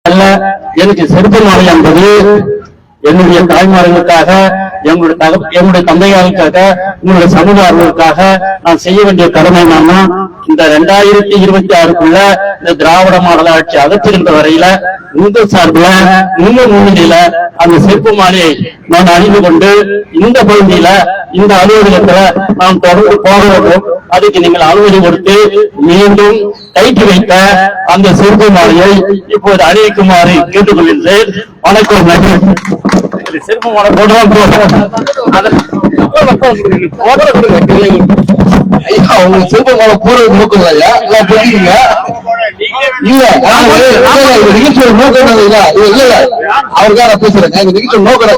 எனக்கு செருப்பு மாலை என்பது என்னுடைய தாய்மார்களுக்காக, என்னுடைய தந்தையாருக்காக, உங்களுடைய சமூகங்களுக்காக நான் செய்ய வேண்டிய கடமை என்னன்னா, இந்த 2026க்குள்ள இந்த திராவிட மாடல் ஆட்சி அகற்றுகின்ற வரையில உங்கள் சார்பில் உங்க முன்னிலையில அந்த செருப்பு மாலையை நான் அணிந்து கொண்டு இந்த பகுதியில இந்த அலுவலகத்துல நாம் தொடர்ந்து போக வேண்டும். அதுக்கு நீங்கள் அனுமதி கொடுத்து மீண்டும் கைக்கு வைத்த அந்த செருப்பு மாலையை இப்போது அணிவிக்குமாறு கேட்டுக்கொள்கின்றேன். வணக்கம். நன்றி. செருப்பு மாலை போடுவோம். அவங்க செருப்பு மாலை போடுறது நோக்கம் இல்லையா? நிகழ்ச்சியோட நோக்கம் இல்ல அவருக்காக பேசுறேன். இந்த நிகழ்ச்சியோட நோக்கம்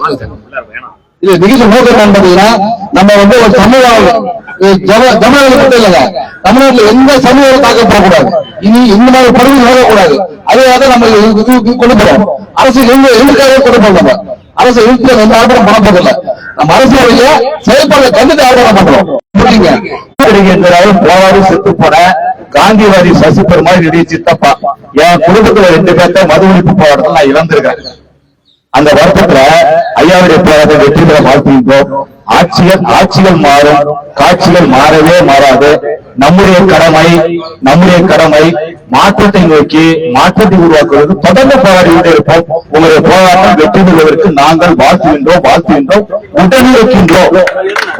இது நிகழ்ச்சி நோக்கம் பாத்தீங்கன்னா, நம்ம ஒரு சமூகம் ஜனநாயகம் மட்டும் இல்லைங்க, தமிழ்நாட்டில் எந்த சமூகம் தாக்கப்படக்கூடாது, இனி இந்த மாதிரி படுகொலை நடக்கக்கூடாது. அதுக்காக நம்ம கொண்டு போறோம். அரசு எதுக்காக கொண்டு போறோம்? அரசு எதிர்த்து எந்த ஆர்ப்பாட்டம் பண்ண போதில்ல. நம்ம அரசுடைய செயல்பாடு கண்டித்து ஆர்ப்பாட்டம் பண்றோம். போராடி செத்து போன காந்திவாதி சசி பெருமாள் என்னுடைய சித்தப்பா. என் குடும்பத்துல 2 பேர்த்த மது ஒழிப்பு போராட்டத்தில் நான் இழந்திருக்கேன். அந்த வருத்தத்துல ஐயாவுடைய போராட்டம் வெற்றி பெற வாழ்த்துகின்றோம். ஆட்சிகள் மாறும், காட்சிகள் மாறவே மாறாது. நம்முடைய கடமை மாற்றத்தை நோக்கி மாற்றத்தை உருவாக்குவது தொடர்ந்து போராடி கொண்டே இருப்போம். உங்களுடைய போராட்டம் வெற்றி பெறுவதற்கு நாங்கள் வாழ்த்துகின்றோம், உடனே இருக்கின்றோம்.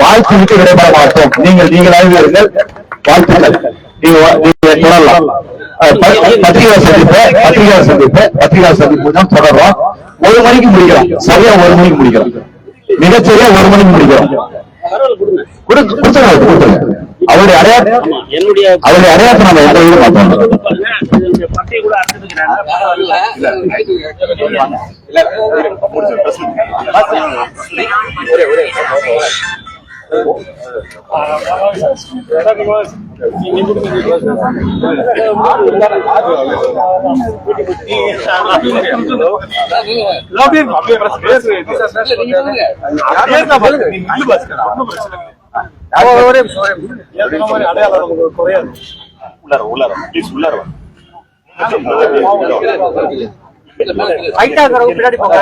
வாழ்த்து விட்டு விடைபெற மாட்டோம். நீங்களாகவே இருங்கள். வாழ்த்துக்கள். நீங்க தொடரலாம். பத்திரிகை சந்திப்பு தான் தொடர்றோம். 1 மணிக்கு முடிக்கிறோம். சரியா 1 மணிக்கு முடிக்கிறோம். மிகச்சரியா 1 மணிக்கு முடிக்கிறோம். அவருடைய அடையாளத்தை நம்ம எந்த வீடு பார்த்தோம். பின்னாடி போங்க.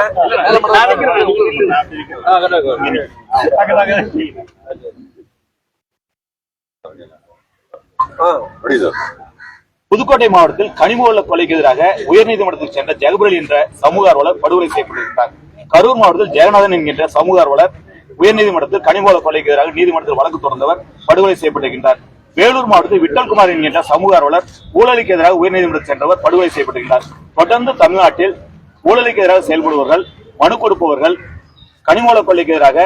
புதுக்கோட்டை மாவட்டத்தில் கனிமவள கொலைக்கு எதிராக உயர்நீதிமன்றத்தில் சென்ற ஜெகபுரலி என்ற சமூக ஆர்வலர் படுகொலை செய்யப்பட்டிருக்கிறார். கரூர் மாவட்டத்தில் ஜெகநாதன் என்கின்ற சமூக ஆர்வலர் உயர்நீதிமன்றத்தில் கனிமவள கொலைக்கு எதிராக நீதிமன்றத்தில் வழக்கு தொடர்ந்தவர் படுகொலை செய்யப்பட்டிருக்கிறார். வேலூர் மாவட்டத்தில் விட்டல்குமார் என்கின்ற சமூக ஆர்வலர் ஊழலுக்கு எதிராக உயர்நீதிமன்றத்தில் சென்றவர் படுகொலை செய்யப்பட்டிருக்கிறார். தொடர்ந்து தமிழ்நாட்டில் ஊழலுக்கு எதிராக செயல்படுபவர்கள், மனு கொடுப்பவர்கள், கனிமவள கொள்ளைக்கு எதிராக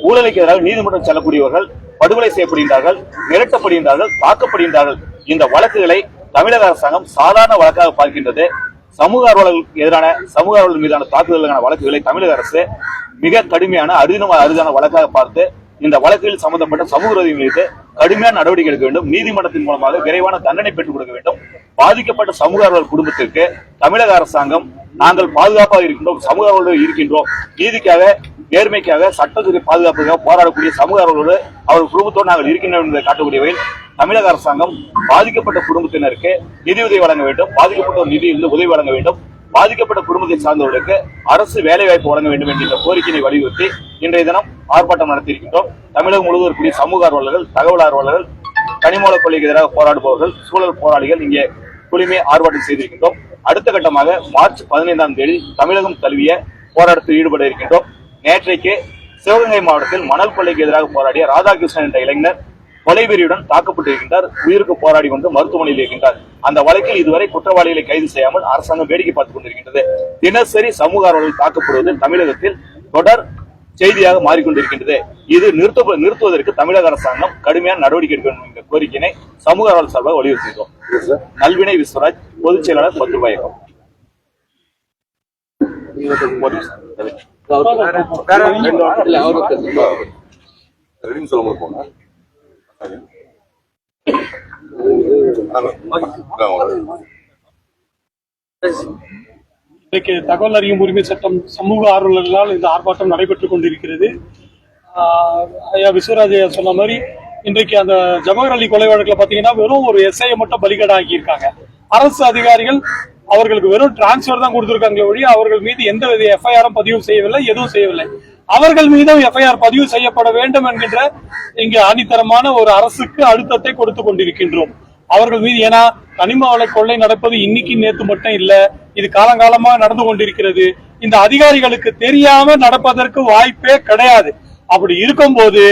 ஊழலுக்கு எதிராக நீதிமன்றம் செல்லக்கூடியவர்கள் படுகொலை செய்யப்படுகின்றார்கள், மிரட்டப்படுகின்றார்கள், தாக்கப்படுகின்றார்கள். இந்த வழக்குகளை தமிழக அரசாங்கம் சாதாரண வழக்காக பார்க்கின்றது. சமூக ஆர்வலர்கள் மீதான தாக்குதலுக்கான வழக்குகளை தமிழக அரசு மிக கடுமையான அரிதான வழக்காக பார்த்து இந்த வழக்கில் சம்பந்தப்பட்ட சமூக விரோதிகள் மீது கடுமையான நடவடிக்கை எடுக்க வேண்டும். நீதிமன்றத்தின் மூலமாக விரைவான தண்டனை பெற்றுக் கொடுக்க வேண்டும். பாதிக்கப்பட்ட சமூக ஆர்வலர் குடும்பத்திற்கு தமிழக அரசாங்கம் நாங்கள் பாதுகாப்பாக இருக்கின்றோம், சமூக ஆர்வலர்கள் இருக்கின்றோம், நீதிக்காக, நேர்மைக்காக, சட்டத்துறை பாதுகாப்புக்காக போராடக்கூடிய சமூக ஆர்வலர்கள் அவர்கள் குடும்பத்தோடு நாங்கள் இருக்கின்றோம் என்பதை காட்டக்கூடியவர்கள் தமிழக அரசாங்கம் பாதிக்கப்பட்ட குடும்பத்தினருக்கு நிதியுதவி வழங்க வேண்டும். பாதிக்கப்பட்ட நிதியிலிருந்து உதவி வழங்க வேண்டும். பாதிக்கப்பட்ட குடும்பத்தை சார்ந்தவர்களுக்கு அரசு வேலைவாய்ப்பு வழங்க வேண்டும் என்கின்ற கோரிக்கையை வலியுறுத்தி இன்றைய தினம் ஆர்ப்பாட்டம் நடத்தியிருக்கின்றோம். தமிழகம் முழுவதும் இருக்கக்கூடிய சமூக ஆர்வலர்கள், தகவல் ஆர்வலர்கள், கனிமவள கொள்ளைக்கு எதிராக போராடுபவர்கள், சூழல் போராளிகள் இங்கே குழுமே ஆர்ப்பாட்டம் செய்திருக்கின்றோம். அடுத்த கட்டமாக மார்ச் 15ஆம் தேதி தமிழகம் தழுவிய போராட்டத்தில் ஈடுபட இருக்கின்றோம். நேற்றைக்கு சிவகங்கை மாவட்டத்தில் மணல் கொள்ளைக்கு எதிராக போராடிய ராதாகிருஷ்ணன் என்ற இளைஞர் கொலைவெறியுடன் தாக்கப்பட்டிருக்கின்றார். உயிருக்கு போராடி வந்து மருத்துவமனையில் இருக்கின்றார். அந்த வழக்கில் இதுவரை குற்றவாளிகளை கைது செய்யாமல் அரசாங்கம் வேடிக்கை பார்த்துக் கொண்டிருக்கின்றது. தினசரி சமூக ஆர்வலர்கள் தாக்கப்படுவது தமிழகத்தில் தொடர் செய்தியாக மாறிக்கொண்டிருக்கின்றது. இது நிறுத்துவதற்கு தமிழக அரசாங்கம் கடுமையான நடவடிக்கை எடுக்க வேண்டும் என்ற கோரிக்கையை சமூக ஆர்வலர் சார்பாக வலியுறுத்துகிறோம். நல்வினை விஸ்வராஜ், பொதுச் செயலாளர், 10 ரூபாய் இயக்கம். இன்றைக்கு தகவல் அறியும் உரிமை சட்டம் சமூக ஆர்வலர்களால் இந்த ஆர்ப்பாட்டம் நடைபெற்றுக் கொண்டிருக்கிறது. ஐயா விஸ்வராஜ் சொன்ன மாதிரி இன்றைக்கு அந்த ஜவஹர் அலி கொலை வழக்கில் பார்த்தீங்கன்னா வெறும் ஒரு எஸ்ஐயை மட்டும் பலிகடா ஆக்கியிருக்காங்க. அரசு அதிகாரிகள் அவர்களுக்கு வெறும் டிரான்ஸ்பர் தான் கொடுத்திருக்காங்களே ஒழிய அவர்கள் மீது எந்த வித எஃப்ஐஆரும் பதிவு செய்யவில்லை, எதுவும் செய்யவில்லை. அவர்கள் மீதும் எஃப்ஐஆர் பதிவு செய்யப்பட வேண்டும் என்கின்ற இங்கு ஆணித்தரமான ஒரு அரசுக்கு அழுத்தத்தை கொடுத்து கொண்டிருக்கின்றோம். அவர்கள் மீது ஏன்னா கனிம வள கொள்ளை நடப்பது இன்னைக்கு நேத்து மட்டும் இல்ல, இது காலங்காலமாக நடந்து கொண்டிருக்கிறது. இந்த அதிகாரிகளுக்கு தெரியாம நடப்பதற்கு வாய்ப்பே கிடையாது. அப்படி இருக்கும்போது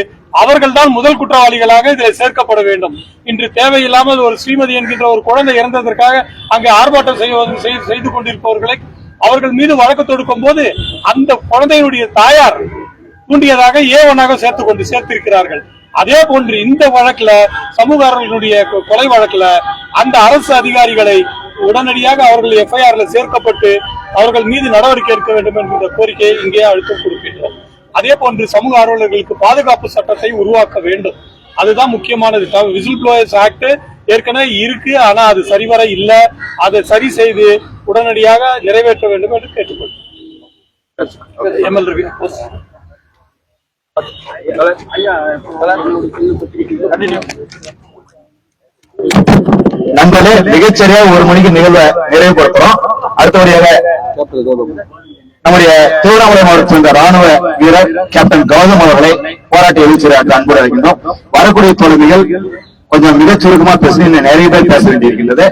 அவர்கள் தான் முதல் குற்றவாளிகளாக இதில் சேர்க்கப்பட வேண்டும். இன்று தேவையில்லாமல் ஒரு ஸ்ரீமதி என்கின்ற ஒரு குழந்தை இறந்ததற்காக அங்கே ஆர்ப்பாட்டம் செய்து கொண்டிருப்பவர்களை அவர்கள் மீது வழக்கு தொடுக்கும் போது அந்த குழந்தையினுடைய தாயார் தூண்டியதாக ஏவனாக சேர்த்திருக்கிறார்கள். அதே போன்று இந்த வழக்குல சமூக ஆர்வலர்களுடைய கொலை வழக்குல அந்த அரசு அதிகாரிகளை உடனடியாக அவர்கள் எஃப்ஐஆர்ல சேர்க்கப்பட்டு அவர்கள் மீது நடவடிக்கை எடுக்க வேண்டும் என்கின்ற கோரிக்கையை இங்கே அழுத்தம் கொடுக்கின்றோம். அதே போன்று சமூக ஆர்வலர்களுக்கு பாதுகாப்பு சட்டத்தை உருவாக்க வேண்டும். அதுதான் முக்கியமானது. விசில் ப்ளோயர்ஸ் ஆக்ட் ஏற்கனவே இருக்கு, ஆனா அது சரிவர இல்ல. அதை சரி செய்து உடனடியாக நிறைவேற்ற வேண்டும் என்று கேட்டுக்கொள்கிறேன். எம்எல் ரவி. நண்பர்களே, மிகச்சரியா 1 மணிக்கு நிகழ்வை நிறைவுபடுத்துறோம். அடுத்தபடியாக நம்முடைய திருவண்ணாமலை மாவட்டத்தில் இருந்த ராணுவ வீரர் கேப்டன் கௌதம் அவர்களை போராட்ட எழுச்சியாக அன்புடன் அழைக்கின்றோம். வரக்கூடிய தோழமைகள் கொஞ்சம் மிகச் சுருக்கமா பேசுங்க, நிறைய பேர் பேச வேண்டியிருக்கின்றது.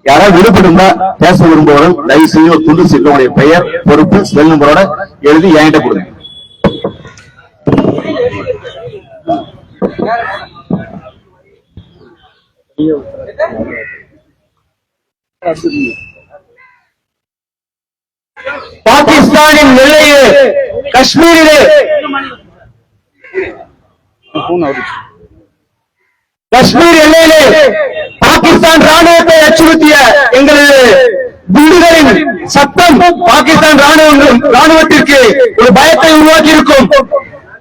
யாராவது விடுபடுந்தா பேச விரும்புவர்கள் தயவு செய்து ஒரு துண்டு சீட்டுடைய பெயர், பொறுப்பு, செல் நம்பரோட எழுதி என்கிட்ட கொடுங்க. பாகிஸ்தானின் எல்லையே காஷ்மீரிலே காஷ்மீர் எல்லையிலே பாகிஸ்தான் ராணுவத்தை அச்சுறுத்திய எங்களது குண்டுகளின் சத்தம் பாகிஸ்தான் ராணுவத்திற்கு ஒரு பயத்தை உருவாக்கி இருக்கும்.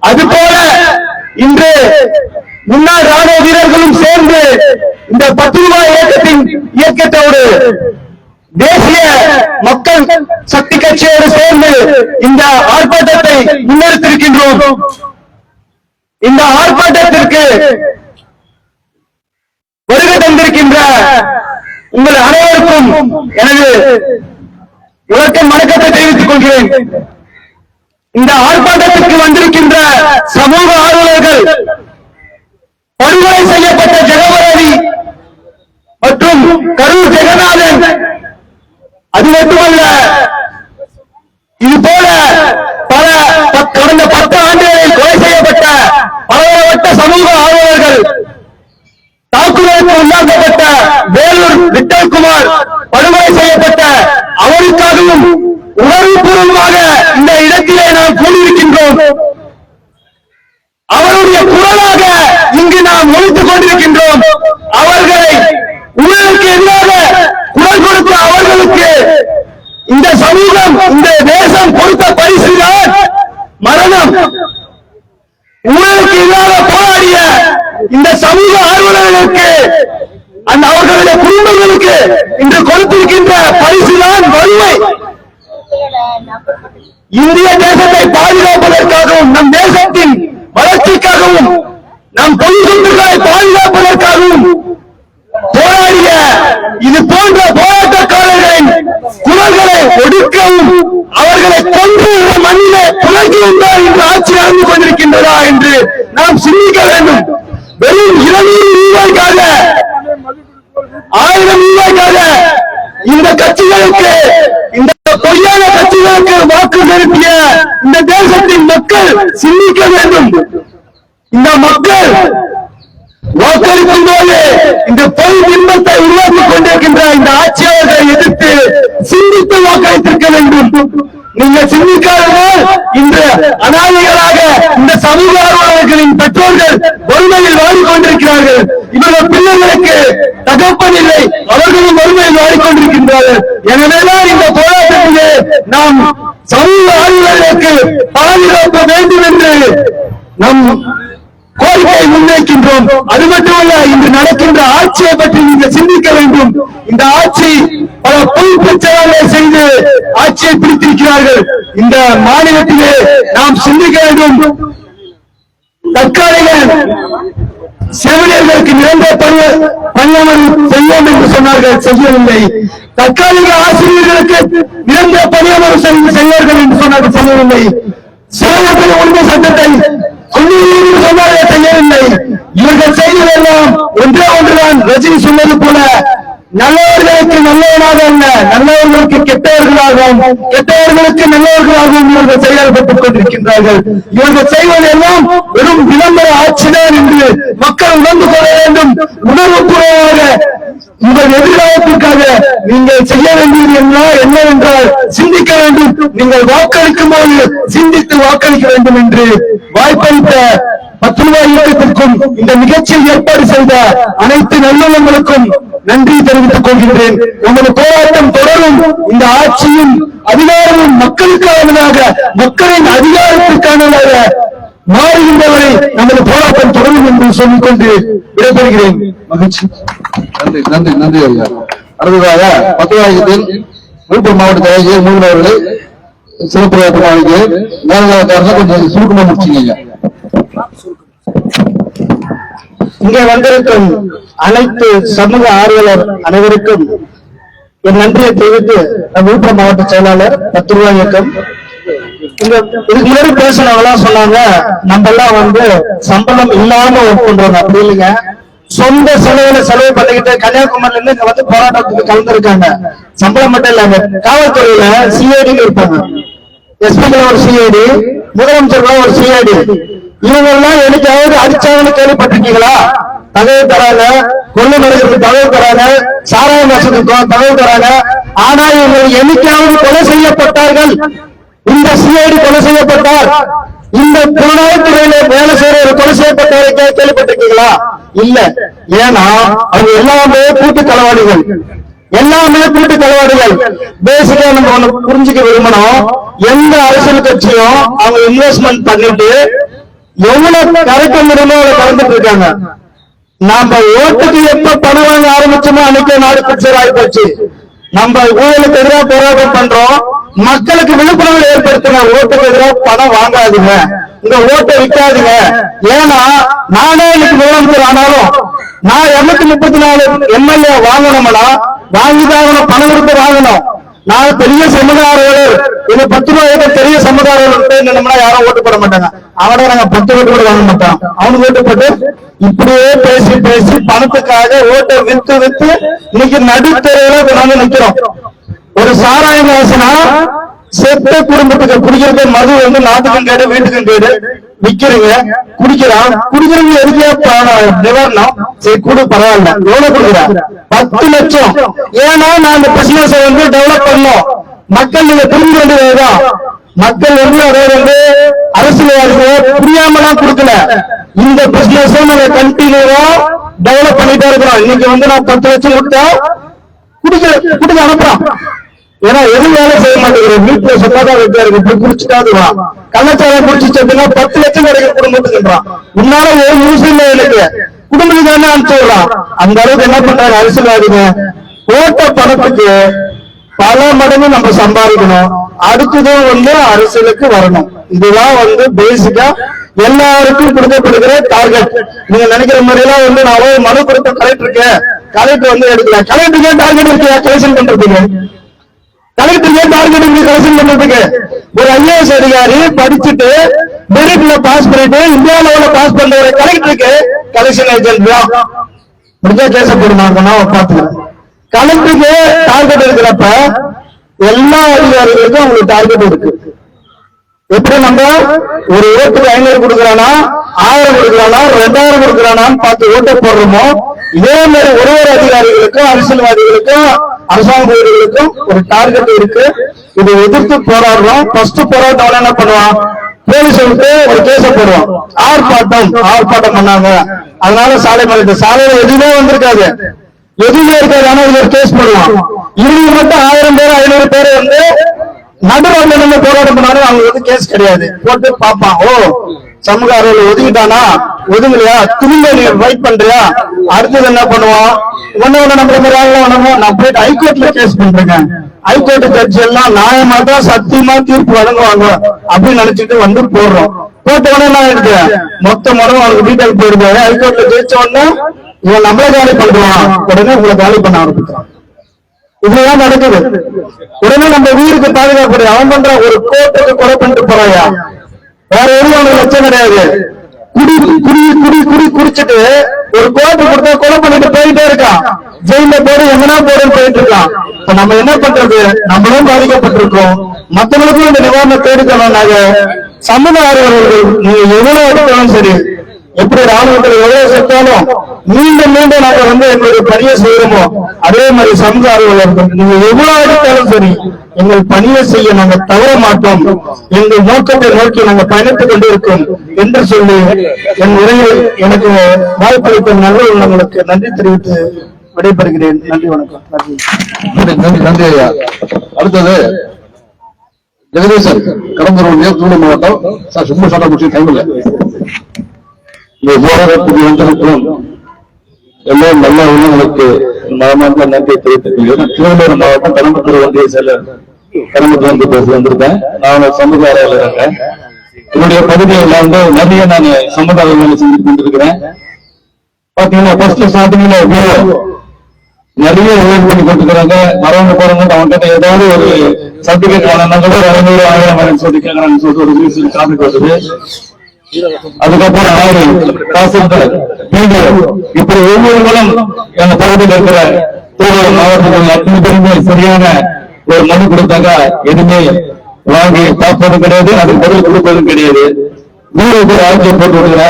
அதுபோல இன்று முன்னாள் ராணுவ வீரர்களும் சேர்ந்து இந்த 10 ரூபாய் இயக்கத்தோடு தேசிய மக்கள் சக்தி கட்சியோடு சேர்ந்து இந்த ஆர்ப்பாட்டத்தை முன்னெடுத்திருக்கின்றோம். இந்த ஆர்ப்பாட்டத்திற்கு வருகை தந்திருக்கின்ற உங்கள் அனைவருக்கும் எனது இலக்கம் வணக்கத்தை தெரிவித்துக் கொள்கிறேன். இந்த ஆர்ப்பாட்டத்திற்கு வந்திருக்கின்ற சமூக ஆர்வலர்கள் படுகொலை செய்யப்பட்ட ஜெகபரவி மற்றும் கரூர் ஜெகநாதன், அது மட்டுமல்ல இது போல பல கடந்த 10 ஆண்டுகளில் கொலை செய்யப்பட்ட பலவட்ட சமூக ஆர்வலர்கள், தாக்குதலுக்கு உள்ளாக்கப்பட்ட வேலூர் விட்டல்குமார் படுகொலை செய்யப்பட்ட அவருக்காகவும் உணர்வுபூர்வமாக இந்த இடத்திலே நாம் கூடியிருக்கின்றோம். அவருடைய குரலாக இங்கு நாம் ஒழித்துக் கொண்டிருக்கின்றோம். அவர்களை ஊழலுக்கு எதிராக குரல் கொடுத்த அவர்களுக்கு இந்த சமூகம், இந்த தேசம் கொடுத்த பரிசுதான் மரணம். ஊழலுக்கு எதிராக போராடிய இந்த சமூக ஆர்வலர்களுக்கு, அந்த அவர்களுடைய குடும்பங்களுக்கு இன்று கொடுத்திருக்கின்ற பரிசுதான் வறுமை. இந்திய தேசத்தை பாதுகாப்பதற்காகவும், நம் தேசத்தின் வளர்ச்சிக்காகவும், நம் பொதுச்சொத்துக்களை பாதுகாப்பதற்காகவும் போராடிய இது போன்ற போராட்டக்காரர்களின் குரல்களை ஒடுக்கவும், அவர்களை கொண்டு மண்ணிலே புலகியும் தான் இன்று ஆட்சி நடந்து கொண்டிருக்கின்றதா என்று நாம் சிந்திக்க வேண்டும். வெறும் 200 ரூபாய்க்காக, 1000 ரூபாய்க்காக இந்த கட்சிகளுக்கு, இந்த பொய்யான கட்சிகளுக்கு வாக்கு செலுத்திய இந்த தேசத்தின் மக்கள் சிந்திக்க வேண்டும். இந்த மக்கள் வாக்களிக்கும் போது இந்த பொய் பிம்பத்தை உருவாக்கிக் கொண்டிருக்கின்ற இந்த ஆட்சியாளர்களை எதிர்த்து சிந்தித்து வாக்களித்திருக்க வேண்டும். நீங்கள் சிந்திக்காததால் இன்று அனாதைகளாக இந்த சமூக ஆர்வலர்களின் பெற்றோர்கள் வறுமையில் வாடிக்கொண்டிருக்கிறார்கள். இவர்கள் பிள்ளைகளுக்கு தகப்பன் இல்லை, அவர்களும் வறுமையில் வாடிக்கொண்டிருக்கின்றார்கள். எனவேதான் இந்த போராட்டத்திலே நாம் சமூக ஆர்வலர்களுக்கு பாதுகாப்பு வேண்டும் என்று நம் கோரிக்கையை முன்வைக்கின்றோம். அது மட்டுமல்ல, இன்று நடக்கின்ற ஆட்சியை பற்றி நீங்கள் சிந்திக்க வேண்டும். இந்த ஆட்சி பல பொய் பிரச்சாரங்களை செய்து ஆட்சியை பிடித்திருக்கிறார்கள். இந்த மாநிலத்திலே நாம் சிந்திக்க வேண்டும். தற்காலிக செவிலியர்களுக்கு நிரந்தர பணியமர்வு செய்வோம் என்று சொன்னார்கள், செய்யவில்லை. தற்காலிக ஆசிரியர்களுக்கு நிரந்தர பணியமர்வு செய்வார்கள் என்று சொன்னார்கள், செய்யவில்லை. சிறுவர்கள் உரிமை சட்டத்தை சொன்னார்கள், செய்யவில்லை. இவர்கள் செய்ததெல்லாம் ஒன்றே ஒன்றுதான். ரஜினி சொன்னது போல நல்லவர்களுக்கு நல்லவனாக அல்ல, நல்லவர்களுக்கு கெட்டவர்களாகவும் கெட்டவர்களுக்கு நல்லவர்களாகவும் இவர்கள் செயல்பட்டுக் கொண்டிருக்கின்றார்கள். இவர்கள் செய்வதெல்லாம் வெறும் விளம்பர ஆட்சிதான் என்று மக்கள் உணர்ந்து கொள்ள வேண்டும். உணர்வுபூர்வமாக உங்கள் எதிர்காலத்திற்காக நீங்கள் செய்ய வேண்டியது என்னவென்றால் சிந்திக்க வேண்டும். நீங்கள் வாக்களிக்கும் போது சிந்தித்து வாக்களிக்க வேண்டும் என்று வாய்ப்பளித்த 10 ரூபாய் இயக்கத்திற்கும் இந்த நிகழ்ச்சியை ஏற்பாடு செய்த அனைத்து நல்லவங்களுக்கும் நன்றி தெரிவித்துக் கொள்கின்றேன். நமது போராட்டம் தொடரும். இந்த ஆட்சியும் அதிகாரமும் மக்களுக்கானதாக, மக்களின் அதிகாரத்திற்கானதாக மாறுகின்றவரை நமது போராட்டம் தொடரும் என்று சொல்லிக்கொண்டு விடைபெறுகிறேன். மகிழ்ச்சி. நன்றி நன்றி நன்றி ஐயா. அடுத்ததாக 10 ரூபாயத்தில் விழுப்புரம் மாவட்ட தலைவர் மூன்று அவர்களை சிறப்பு மேலகாரர்கள் கொஞ்சம் சுருக்கமா முடிச்சுங்க ஐயா. இங்கே வந்திருக்கும் அனைத்து சமூக ஆர்வலர் அனைவருக்கும் என் நன்றியை தெரிவித்து விழுப்புரம் மாவட்ட செயலாளர் 10 ரூபாய் இயக்கம். இதுக்கு முன்னாடி பேசினவங்க சொன்னாங்க, நம்ம எல்லாம் சம்பளம் இல்லாம ஒர்க் பண்றோம். அப்படி இல்லைங்க, சொந்த செலவு பண்ணிக்கிட்டு கன்னியாகுமரியில இருந்து இங்க போராட்டத்துக்கு கலந்துருக்காங்க. சம்பளம் மட்டும் இல்லாம காவல்துறையில சிஐடி இருப்பாங்க, எஸ்பி ஒரு சிஐடி, முதலமைச்சர் ஒரு சிஐடி. இவங்க எல்லாம் எனக்காவது அடிச்சாங்கன்னு கேள்விப்பட்டிருக்கீங்களா? தகவல் தராங்க, கொள்ளை நடிகருக்கு தகவல் தராங்க, சாராய மாசத்துக்கு தகவல் தராங்க. ஆனா இவங்க என்னைக்காவது கொலை செய்யப்பட்டார்கள்? இந்த சிஐடி கொலை செய்யப்பட்டார், இந்த புலனாய்வுத்துறையில வேலை செய்யற ஒரு கொலை செய்யப்பட்டவரை கேள்விப்பட்டிருக்கீங்களா? இல்ல. ஏன்னா அவங்க எல்லாமே கூட்டு களவாடிகள், எல்லாமே கூட்டு களவாடிகள். பேசிக்கா நம்ம ஒண்ணு புரிஞ்சுக்க விரும்பணும். எந்த அரசியல் கட்சியும் அவங்க இன்வெஸ்ட்மெண்ட் பண்ணிட்டு எவ்வளவு கரெக்ட் முடியுமோ அவளை கலந்துட்டு இருக்காங்க. நாம ஓட்டுக்கு எப்ப பணம் வாங்க ஆரம்பிச்சோமோ அன்னைக்கு நாடு பிக்சர் ஆகி போச்சு. நம்ம ஊழலுக்கு எதிராக போராட்டம் பண்றோம், மக்களுக்கு விழிப்புணர்வு ஏற்படுத்துங்க. ஓட்டுக்கு எதிராக பணம் வாங்காதீங்க, இந்த ஓட்டை விற்காதீங்க. ஏன்னா நானே இன்னைக்கு முதலமைச்சர் ஆனாலும் நான் 234 எம்எல்ஏ வாங்கணும்னா வாங்கிதான் பணம் கொடுத்து வாங்கணும். நான் பெரிய சமுதாயம், இது 10 ரூபாய் பெரிய சமுதாயம் யாரும் ஓட்டு போட மாட்டாங்க. அவனை நாங்க 10 ஓட்டு கூட வாங்க மாட்டோம். அவனுக்கு ஓட்டு போட்டு இப்படியே பேசி பேசி பணத்துக்காக ஓட்டை வித்து இன்னைக்கு நடுத்தரையில நாங்க நிக்கிறோம். ஒரு சாராயம் வாசனா செத்த குடும்பத்துக்கு குடிக்கிறது மது நாட்டுக்கும் கேடு வீட்டுக்கும் கேடு விக்கிறீங்க, குடிக்கிறவங்க எதுக்கே நிவாரணம் சரி கொடு, பரவாயில்ல. எவ்வளவு கொடுக்குறேன்? 10 லட்சம். ஏன்னா நான் இந்த பிசினஸ் டெவலப் பண்ணோம். மக்கள் நீங்க புரிஞ்சு வேண்டியதுதான். மக்கள் அதை அரசியல்வாதிகள் புரியாமலாம் கொடுக்கல. இந்த பிசினஸ் நாங்க கண்டினியூவா டெவலப் பண்ணிட்டே இருக்கிறோம். இன்னைக்கு நான் 10 லட்சம் கொடுத்தா குடிக்க அனுப்புறோம். ஏன்னா எது வேலை செய்ய மாட்டேங்கிறோம். வீட்டுல சொல்லாதான் வைக்கா இருக்கு, குடிச்சுட்டாது வா. கள்ளச்சாரம் குடிச்சுட்டா 10 லட்சம் கிடைக்கிற குடும்பத்துக்குன்றான். உன்னால ஒரு நியூஸ் இல்லை எனக்கு, குடும்பத்துக்கு தானே அனுப்பிச்சு விடலாம். அந்த அளவுக்கு என்ன பண்றாங்க அரசியல்வாதிங்க? ஓட்ட பணத்துக்கு பல மடங்கு நம்ம சம்பாதிக்கணும், அடுத்ததும் அரசியலுக்கு வரணும். இதுதான் பேசிக்கா எல்லாருக்கும் கொடுக்கப்படுகிற டார்கெட். நீங்க நினைக்கிற மாதிரி எல்லாம் நான் மனு கொடுத்த கலெக்டர் எடுக்கல. கலெக்டருக்கே டார்கெட் இருக்கு கலெக்ஷன் பண்றதுக்கு. கலெக்டருக்கே டார்கெட் இருக்கு கலெக்ஷன் பண்றதுக்கு. ஒரு ஐஏஎஸ் அதிகாரி படிச்சுட்டு மெரிட்ல பாஸ் பண்ணிட்டு இந்தியா லெவல்ல பாஸ் பண்ற ஒரு கலெக்டருக்கு கலெக்ஷன் ஏஜென்ட் தான் முடிஞ்சா கேச போடுவாங்க. பாத்துக்கிறேன். கலெக்டருக்கு டார்கெட் இருக்கிறப்ப எல்லா அதிகாரிகளுக்கும் அவங்களுக்கு டார்கெட் இருக்கு. எப்படி நம்ம ஒரு ஓட்டுக்கு 500 கொடுக்கறானா, 1000 கொடுக்கறானா, 2000 கொடுக்கறானான்னு பார்த்து ஓட்டை போடுறோமோ, இதே மாதிரி ஒரு அதிகாரிகளுக்கும் அரசியல்வாதிகளுக்கும் அரசாங்க ஊழியர்களுக்கும் ஒரு டார்கெட் இருக்கு. இதை எதிர்த்து போராடுறோம். ஃபர்ஸ்ட் போராட்டம் என்ன பண்ணுவான்? போலீஸ் ஒரு கேஸ போடுவான். ஆர்ப்பாட்டம் பண்ணாங்க, அதனால சாலை மறியல். சாலையில எதுவுமே வந்திருக்காது, எதுவுமே இருக்காது. ஆனா இது ஒரு கேஸ் போடுவான். இவங்க மட்டும் 1000 பேர் 500 பேர் நடுவில் நம்ம போராட்டம் பண்ணாலும் அவங்களுக்கு கேஸ் கிடையாது. போட்டு பார்ப்பான், ஓ சமூக ஆர்வலர் ஒதுக்கிட்டானா, ஒதுங்கலையா, திரும்ப நீ ஃபைட் பண்றியா, அடுத்தது என்ன பண்ணுவான்? ஒண்ணு நம்மள மாதிரி ஆகலாம். நான் போயிட்டு ஹைகோர்ட்ல கேஸ் பண்றேங்க, ஹைகோர்ட் ஜட்ஜ் எல்லாம் நியாயமா தான் சத்தியமா தீர்ப்பு வழங்குவாங்க அப்படின்னு நினைச்சிட்டு வந்து போடுறோம். போட்ட உடனே என்ன ஆயிடுது, மொத்த மரம் அவனுக்கு டீட்டெயில் போயிடுது. ஹைகோர்ட்ல ஜெயிச்ச உடனே இவன் நம்மள காலி பண்ணுவான், உடனே உங்களை காலி பண்ண ஆரம்பிக்கிறான். இதுதான் நடக்குது. உடனே நம்ம வீட்டுக்கு பாதுகாப்பு அவன் பண்ற ஒரு கோர்ட்டுக்கு கொலை பண்ணிட்டு போறாயா, வேற எதுவும் அவனுக்கு லட்சம் கிடையாது. குடி குடி குடி குடி குடிச்சிட்டு ஒரு கோர்ட்டு கொடுத்தா கொலை பண்ணிட்டு போயிட்டே இருக்கான், ஜெயில போடு எங்கனா போடுன்னு போயிட்டு இருக்கான். இப்ப நம்ம என்ன பண்றது, நம்மளும் பாதிக்கப்பட்டிருக்கோம், மத்தவங்களுக்கும் இந்த நிவாரணம் தேடிக்கணும். நாங்க சமூக ஆர்வலர்கள் நீங்க எவ்வளவு எடுத்தாலும் சரி, எப்படி ராணுவத்தில் எவ்வளவு செத்தாலும் மீண்டும் மீண்டும் நாங்க எங்களுடைய பணியை செய்யறோமோ அதே மாதிரி சமூக ஆர்வலர்கள் நீங்க எவ்வளவு எடுத்தாலும் சரி எங்கள் பணியை செய்ய நாங்கள் தவற மாட்டோம், எங்கள் நோக்கத்தை நோக்கி நாங்கள் பயணித்துக் கொண்டிருக்கோம் என்று சொல்லி என் உரையில் எனக்கு வாய்ப்பளித்த நல்ல உள்ளங்களுக்கு நன்றி தெரிவித்து விடைபெறுகிறேன். நன்றி, வணக்கம். நன்றி நன்றி ஐயா. அடுத்தது ஜெகதீசன், கடம்பூர் தூத்துக்குடி மாவட்டம். சார் சும்மா ஷார்ட்டா முடிச்சு டைம் இல்லை. இந்த போராட்டத்துக்கு வந்திருக்கிறோம் எல்லோரும் நல்ல உள்ளங்களுக்கு மனமார்ந்த நன்றியை தெரிவித்துக் கொள்கிறேன். திருவள்ளூர் மாவட்டம் கடம்பத்தூர் ஒன்றிய செயலர் கடம்பத்தூர் பேச வந்திருக்கேன். நான் சமூக ஆர்வலர் இருக்கேன். என்னுடைய பகுதியில் நிறைய நான் சமூக வேலை செஞ்சு கொண்டிருக்கிறேன். பாத்தீங்கன்னா ஃபர்ஸ்ட் ஸ்டார்டிங்ல நிறைய உதவி பண்ணி கொடுத்துக்கிறாங்க. வரவங்க போறவங்க அவங்க கிட்ட ஏதாவது ஒரு சர்டிபிகேட் வாங்கினா கூட 200 1000 சொல்லி கேட்கறாங்கன்னு சொல்லிட்டு ஒரு டாபிக் வருது. அதுக்கப்புறம் இப்படி ஒவ்வொருவரும் எங்க பகுதியில் இருக்கிற திருவள்ளூர் மாவட்டத்தில் அத்தனை பேருமே சரியான ஒரு மனு கொடுத்தாங்க. எதுவுமே வாங்கி பார்ப்பதும் கிடையாது, அதுக்கு பதில் கொடுப்பதும் கிடையாது. 100 பேர் ஆட்சியை போட்டு விடுகிற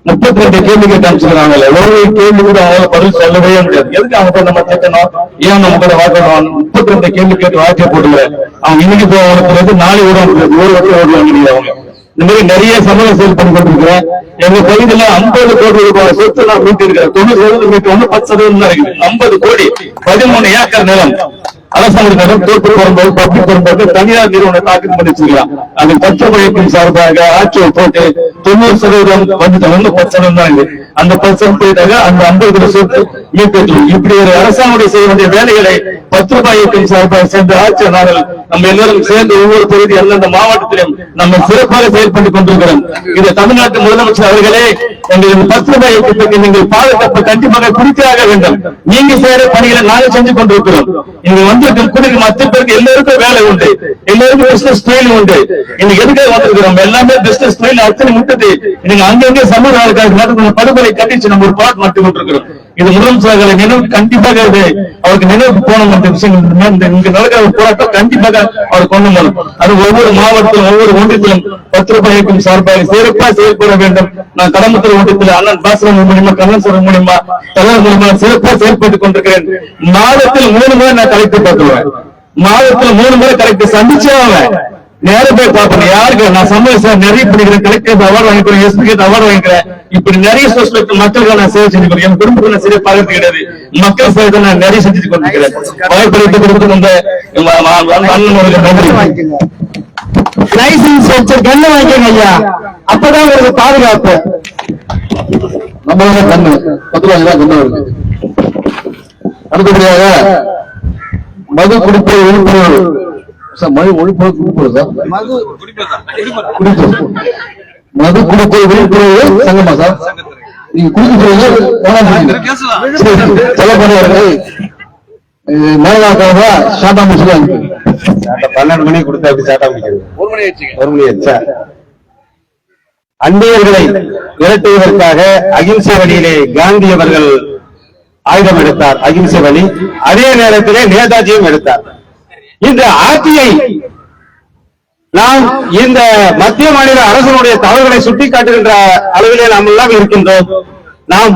32 கேள்வி கேட்டு அனுப்பிச்சுக்கிறாங்கல்ல, ஒரு கேள்வி கூட அவங்களால பதில் சொல்லவே முடியாது. எதுக்கு அவங்க போய் நம்ம திட்டணும், ஏன் நம்ம கூட வாக்கணும்? 32 கேள்வி கேட்டு ஆட்சியை போட்டுக்கிற அவங்க இன்னைக்கு போய் அவனுக்கு நாளை விட ஒரு வருஷம் ஓடுவாங்க. அவங்க இந்த மாதிரி நிறைய சமூக செயல்பட்டு கொண்டிருக்கிறேன். எங்க பகுதியில 50 கோடி ரூபாய் சொத்து நான் மீட்டு இருக்கிறேன். 90% மீட்டு 10% தான் இருக்குது. 50 கோடி 13 ஏக்கர் நிலம் அரசாங்கம் தோற்று வரும்போது பப்ளிக் வரும்போது தனியார் நிறுவனம் தாக்கல் பண்ணி வச்சிருக்கலாம். அது பச்சை மழைக்கும் சார்பாக ஆட்சியை போட்டு 90% வந்து 1% தான் இருக்கு. அந்த 10% போயிட்டாங்க. அந்த 50 சொத்து மீட்டு இப்படி ஒரு அரசாங்கம் செய்ய வேண்டிய வேலைகளை 10 ரூபாய் இயக்கம் சார்பாக சேர்ந்த ஆட்சியர் நாங்கள் நம்ம எல்லாரும் சேர்ந்து ஒவ்வொரு பகுதி அந்தந்த மாவட்டத்திலும் நம்ம சிறப்பாக செயல்பட்டுக் கொண்டிருக்கிறோம். இது தமிழ்நாட்டு முதலமைச்சர் அவர்களே எங்களுக்கு 10 ரூபாய் இயக்கத்துக்கு நீங்கள் பாதுகாப்பு கண்டிப்பாக குறித்தாக வேண்டும். நீங்க செய்யற பணிகளை நாங்கள் செஞ்சு கொண்டிருக்கிறோம். இங்க வந்து மற்ற பேருக்கு எல்லாருக்கும் வேலை உண்டு, எல்லாருக்கும் பிசினஸ் ஸ்டைல் உண்டு. இன்னைக்கு எதுக்காக வந்திருக்கிறோம், எல்லாமே பிசினஸ் ஸ்டைல் அத்தனை முட்டது. நீங்க அங்கங்கே சமூக படுகொலை கண்டிச்சு நம்ம ஒரு பாட்டு நட்டு கொண்டிருக்கிறோம். இது முதலமைச்சர்களை நினைவு கண்டிப்பாக அவருக்கு நினைவுக்கு போன விஷயங்கள் இங்க நடக்கிற போராட்டம் கண்டிப்பாக அவர் கொண்டு வரும். அது ஒவ்வொரு மாவட்டத்திலும் ஒவ்வொரு ஒன்றியத்திலும் 10 ரூபாய் இயக்கம் சார்பாக சிறப்பாக செயல்பட வேண்டும். நான் கடம்பத்தூர் ஒன்றியத்தில் அண்ணன் பாஸ்கரன் மூலியமா கண்ணன் சார் மூலியமா தலைவர் மூலியமா சிறப்பாக செயல்பட்டுக் கொண்டிருக்கிறேன். மாதத்தில் 3 முறை நான் கலெக்டர் பார்த்துருவேன். மாதத்தில் 3 முறை கலெக்டர் சந்திச்சே நேர போய் பார்ப்பேன். யாருக்கு நான் சமூக நிறைய பண்ணிக்கிறேன், கலெக்டர் அவார்டு வாங்கிக்கிறேன், எஸ்பி அவார்டு வாங்கிக்கிறேன். இப்படி நிறைய சோசியல் மக்களுக்கு நான் சேவை செஞ்சு கொடுக்கிறேன். என் குடும்பத்துக்கு நான் சரியா பார்க்கறது கிடையாது, மக்கள் சேவை நான் நிறைய செஞ்சு கொண்டிருக்கிறேன். வாய்ப்பளித்து கொடுத்து வந்த அண்ணன் நன்றி. லைசன்ஸ் வச்சு கண்ணு வாங்கிக்கோங்க ஐயா, அப்பதான் உங்களுக்கு பாதுகாப்பு. நம்மளால கண்ணு 10 ரூபாய் தான் கண்ணு வருது. அடுத்தபடியாக மது குடிப்பை விழிப்புணர்வு சார், மது ஒழிப்பு குடிப்பது சார், மது குடிப்பை விழிப்புணர்வு சங்கமா சார்? நீங்க குடிக்கிறீங்க சொல்ல பண்ணுவார்கள். மேலாக்காக ஷாட்டா முடிச்சுதான் 12 மணி கொடுத்தா எப்படி சாட்டா முடிக்கிறது? 1 மணி ஆச்சா? அந்நியர்களை விரட்டுவதற்காக அகிம்சை வழியிலே காந்தி அவர்கள் ஆயுதம் எடுத்தார், அகிம்சை வழி. அதே நேரத்திலே நேதாஜியும் எடுத்தார். இந்த ஆட்சியை நாம் இந்த மத்திய மாநில அரசனுடைய தவறுகளை சுட்டிக்காட்டுகின்ற அளவிலே நாம் எல்லாம் இருக்கின்றோம். நாம்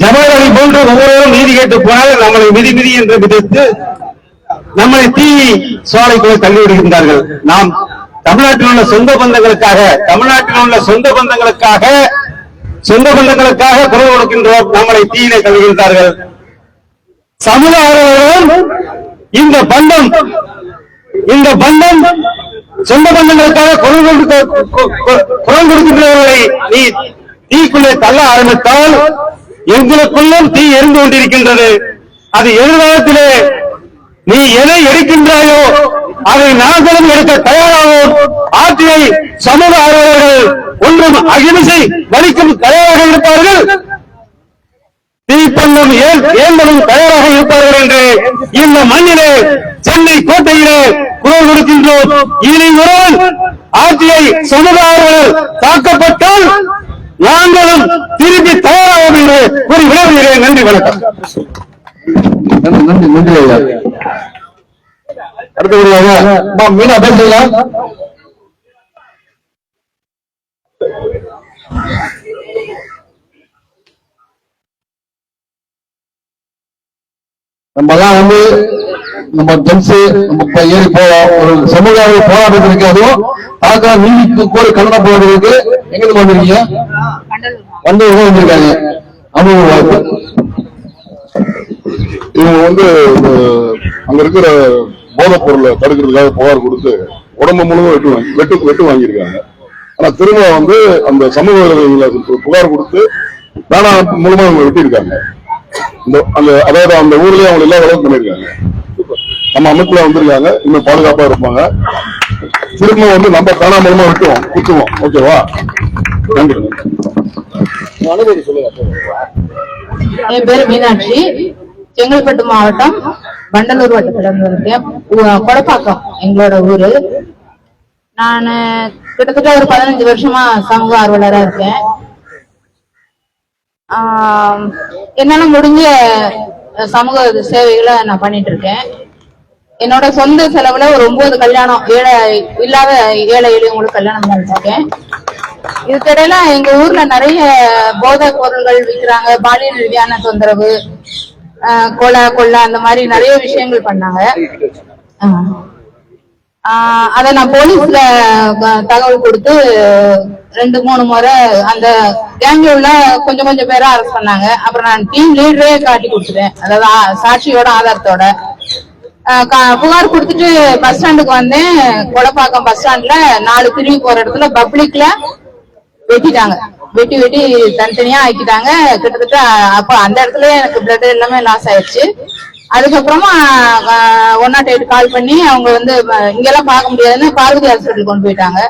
ஜவஹர்லால் நேரு போன்ற ஒவ்வொருவரும் நீதி கேட்டு போனால் நம்மளை மிதி மிதி என்று விதித்து நம்மளை தீ சோலைக்குள்ளே தள்ளிவிடுகின்றார்கள். நாம் தமிழ்நாட்டில் உள்ள சொந்த பந்தங்களுக்காக குரல் கொடுக்கின்றோம், நம்மளை தீயிலே தள்ளுகின்றார்கள். சமூக ஆர்வலர்களும் இந்த பந்தம் சொந்த பந்தங்களுக்காக குரல் கொடுக்கின்றவர்களை நீ தீக்குள்ளே தள்ள ஆரம்பித்தால் எங்களுக்குள்ளும் தீ எரிந்து கொண்டிருக்கின்றது. அது எதிர்காலத்திலே நீ எதை எடுக்கின்றாயோ அதை நாங்களும் எடுக்க தயாராகும். ஆட்சியை சமூக ஆர்வலர்கள் ஒன்றும் அகிம்சை வலிக்கும் தயாராக இருப்பார்கள், தீப்பந்தம் ஏந்தலும் தயாராக இருப்பார்கள் என்று இந்த மண்ணிலே சென்னை கோட்டையிலே குரல் கொடுக்கின்றோம். இனி ஒருவன் ஆட்சியை சமூக ஆர்வலர் தாக்கப்பட்டால் நாங்களும் திருப்பி தயாராகும் என்று கூறி விளைவுகிறேன். நன்றி, வணக்கம். நன்றி நன்றி ஐயா. அடுத்தபடியாக மீனா பேசலாம். நம்மலாம் நம்ம ஜென்ஸ் நம்ம ஏறி போவோம். ஒரு சமூக போராட்டத்திற்கு அதுவும் தாக்கா நீதிக்கு கோரி கண்டனம் போவதற்கு எங்க வந்திருக்கீங்க? வந்திருக்காங்க. அவங்க வாய்ப்பு இவங்க அங்க இருக்கிற போதைப் பொருளை தடுக்கிறதுக்காக புகார் கொடுத்து உடம்பு முழுவதும் வெட்டு வாங்கியிருக்காங்க. ஆனா திரும்ப அந்த சமூக புகார் கொடுத்து தானா மூலமா அவங்க வெட்டியிருக்காங்க. அதாவது அந்த ஊர்லயே அவங்க எல்லா வேலையும் பண்ணிருக்காங்க. நம்ம அமைப்புல வந்திருக்காங்க, இன்னும் பாதுகாப்பா இருப்பாங்க. திரும்ப நம்ம தானா மூலமா குத்துவோம். ஓகேவா? நன்றி. என் பேரு மீனாட்சி, செங்கல்பட்டு மாவட்டம் வண்டலூர் வட்டத்துல இருக்கேன். கொடப்பாக்கம் எங்களோட ஊரு. நான் கிட்டத்தட்ட ஒரு 15 வருஷமா சமூக ஆர்வலரா இருக்கேன். என்னால முடிஞ்ச சமூக சேவைகளை நான் பண்ணிட்டு இருக்கேன். என்னோட சொந்த செலவுல ஒரு 9 கல்யாணம் இல்லாத ஏழை எளியவங்களுக்கு கல்யாணம் பண்ணிருக்கேன். இதுக்கிடையில எங்க ஊர்ல நிறைய போதை பொருள்கள் விற்கிறாங்க, பாலியல் ரீதியான தொந்தரவு, கொலை அந்த மாதிரி நிறைய விஷயங்கள் பண்ணாங்க. அத நான் போலீஸ்ல தகவல் கொடுத்து 2-3 முறை அந்த கேங்ல உள்ள கொஞ்சம் பேரை அரெஸ்ட் பண்ணாங்க. அப்புறம் நான் டீம் லீடரே காட்டி கொடுத்துட்டேன், அதாவது சாட்சியோட ஆதாரத்தோட. புகார் கொடுத்துட்டு பஸ் ஸ்டாண்டுக்கு வந்தேன். கொடப்பாக்கம் பஸ் ஸ்டாண்ட்ல 4 பிரிவு போற இடத்துல பப்ளிக்ல வெட்டிட்டாங்க. வெட்டி தனித்தனியா ஆக்கிட்டாங்க. கிட்டத்தட்ட அப்ப அந்த இடத்துல எனக்கு பிளட் எல்லாமே லாஸ் ஆயிடுச்சு. அதுக்கப்புறமா 108 கால் பண்ணி அவங்க இங்கெல்லாம் பார்க்க முடியாதுன்னு பார்வதி ஹாஸ்பிட்டல் கொண்டு போயிட்டாங்க.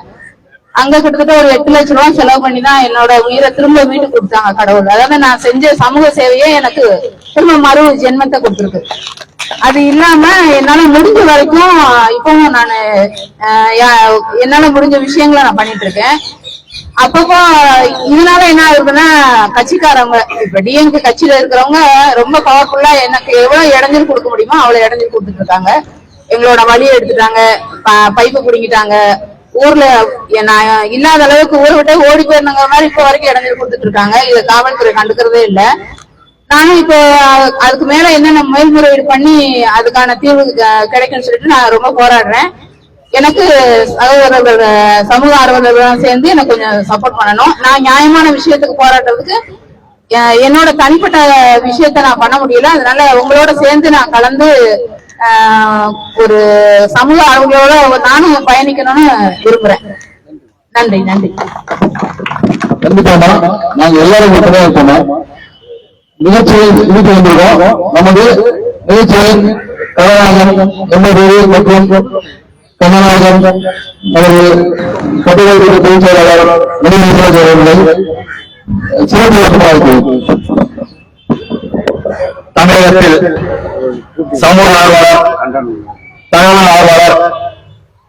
அங்க கிட்டத்தட்ட ஒரு 8 லட்சம் ரூபாய் செலவு பண்ணி தான் என்னோட உயிரை திரும்ப வீட்டுக்கு கொடுத்தாங்க கடவுள். அதாவது நான் செஞ்ச சமூக சேவையே எனக்கு திரும்ப மறு ஜென்மத்தை கொடுத்துருக்கு. அது இல்லாம என்னால முடிஞ்ச வரைக்கும் இப்பவும் நான் என்னால முடிஞ்ச விஷயங்களை நான் பண்ணிட்டு இருக்கேன். அப்பப்போ இதனால என்ன ஆகுதுன்னா, கட்சிக்காரவங்க இப்ப டிஎம்கே கட்சியில இருக்கிறவங்க ரொம்ப பவர்ஃபுல்லா எனக்கு எவ்வளவு இடைஞ்சல் கொடுக்க முடியுமோ அவ்வளவு இடைஞ்சல் கொடுத்துட்டு இருக்காங்க. எங்களோட வழியை எடுத்துட்டாங்க, பைப்பு பிடிங்கிட்டாங்க. ஊர்ல இல்லாத அளவுக்கு ஊரை விட்டு ஓடி போயிருந்தாங்க மாதிரி இப்ப வரைக்கும் இடைஞ்சல் கொடுத்துட்டு இருக்காங்க. இதை காவல்துறை கண்டுக்கிறதே இல்லை. நானும் இப்போ அதுக்கு மேல என்னென்ன மேல்முறையீடு பண்ணி அதுக்கான தீர்வு கிடைக்கும்னு சொல்லிட்டு நான் ரொம்ப போராடுறேன். எனக்கு சகோதரர்கள் சமூக ஆர்வலர்கள் சேர்ந்து எனக்கு கொஞ்சம் சப்போர்ட் பண்ணணும். நான் நியாயமான விஷயத்துக்கு போராடுறதுக்கு என்னோட தனிப்பட்ட விஷயத்த நான் பண்ண முடியல. அதனால உங்களோட சேர்ந்து நான் கலந்து ஒரு சமூக ஆர்வலரோட நானும் பயணிக்கணும்னு விரும்புறேன். நன்றி. கண்டிப்பாமா நாங்க எல்லாரும் இருப்போம். நிகழ்ச்சியை முடித்து வந்திருக்கோம். நமது நிகழ்ச்சியை கமலநாதன் மற்றும் கமலநாதன் அவர்கள் கட்டுரை பொதுச் செயலாளர் அவர்களை சிறப்பு தமிழகத்தில் சமூக ஆர்வலர், தகவல் ஆர்வலர்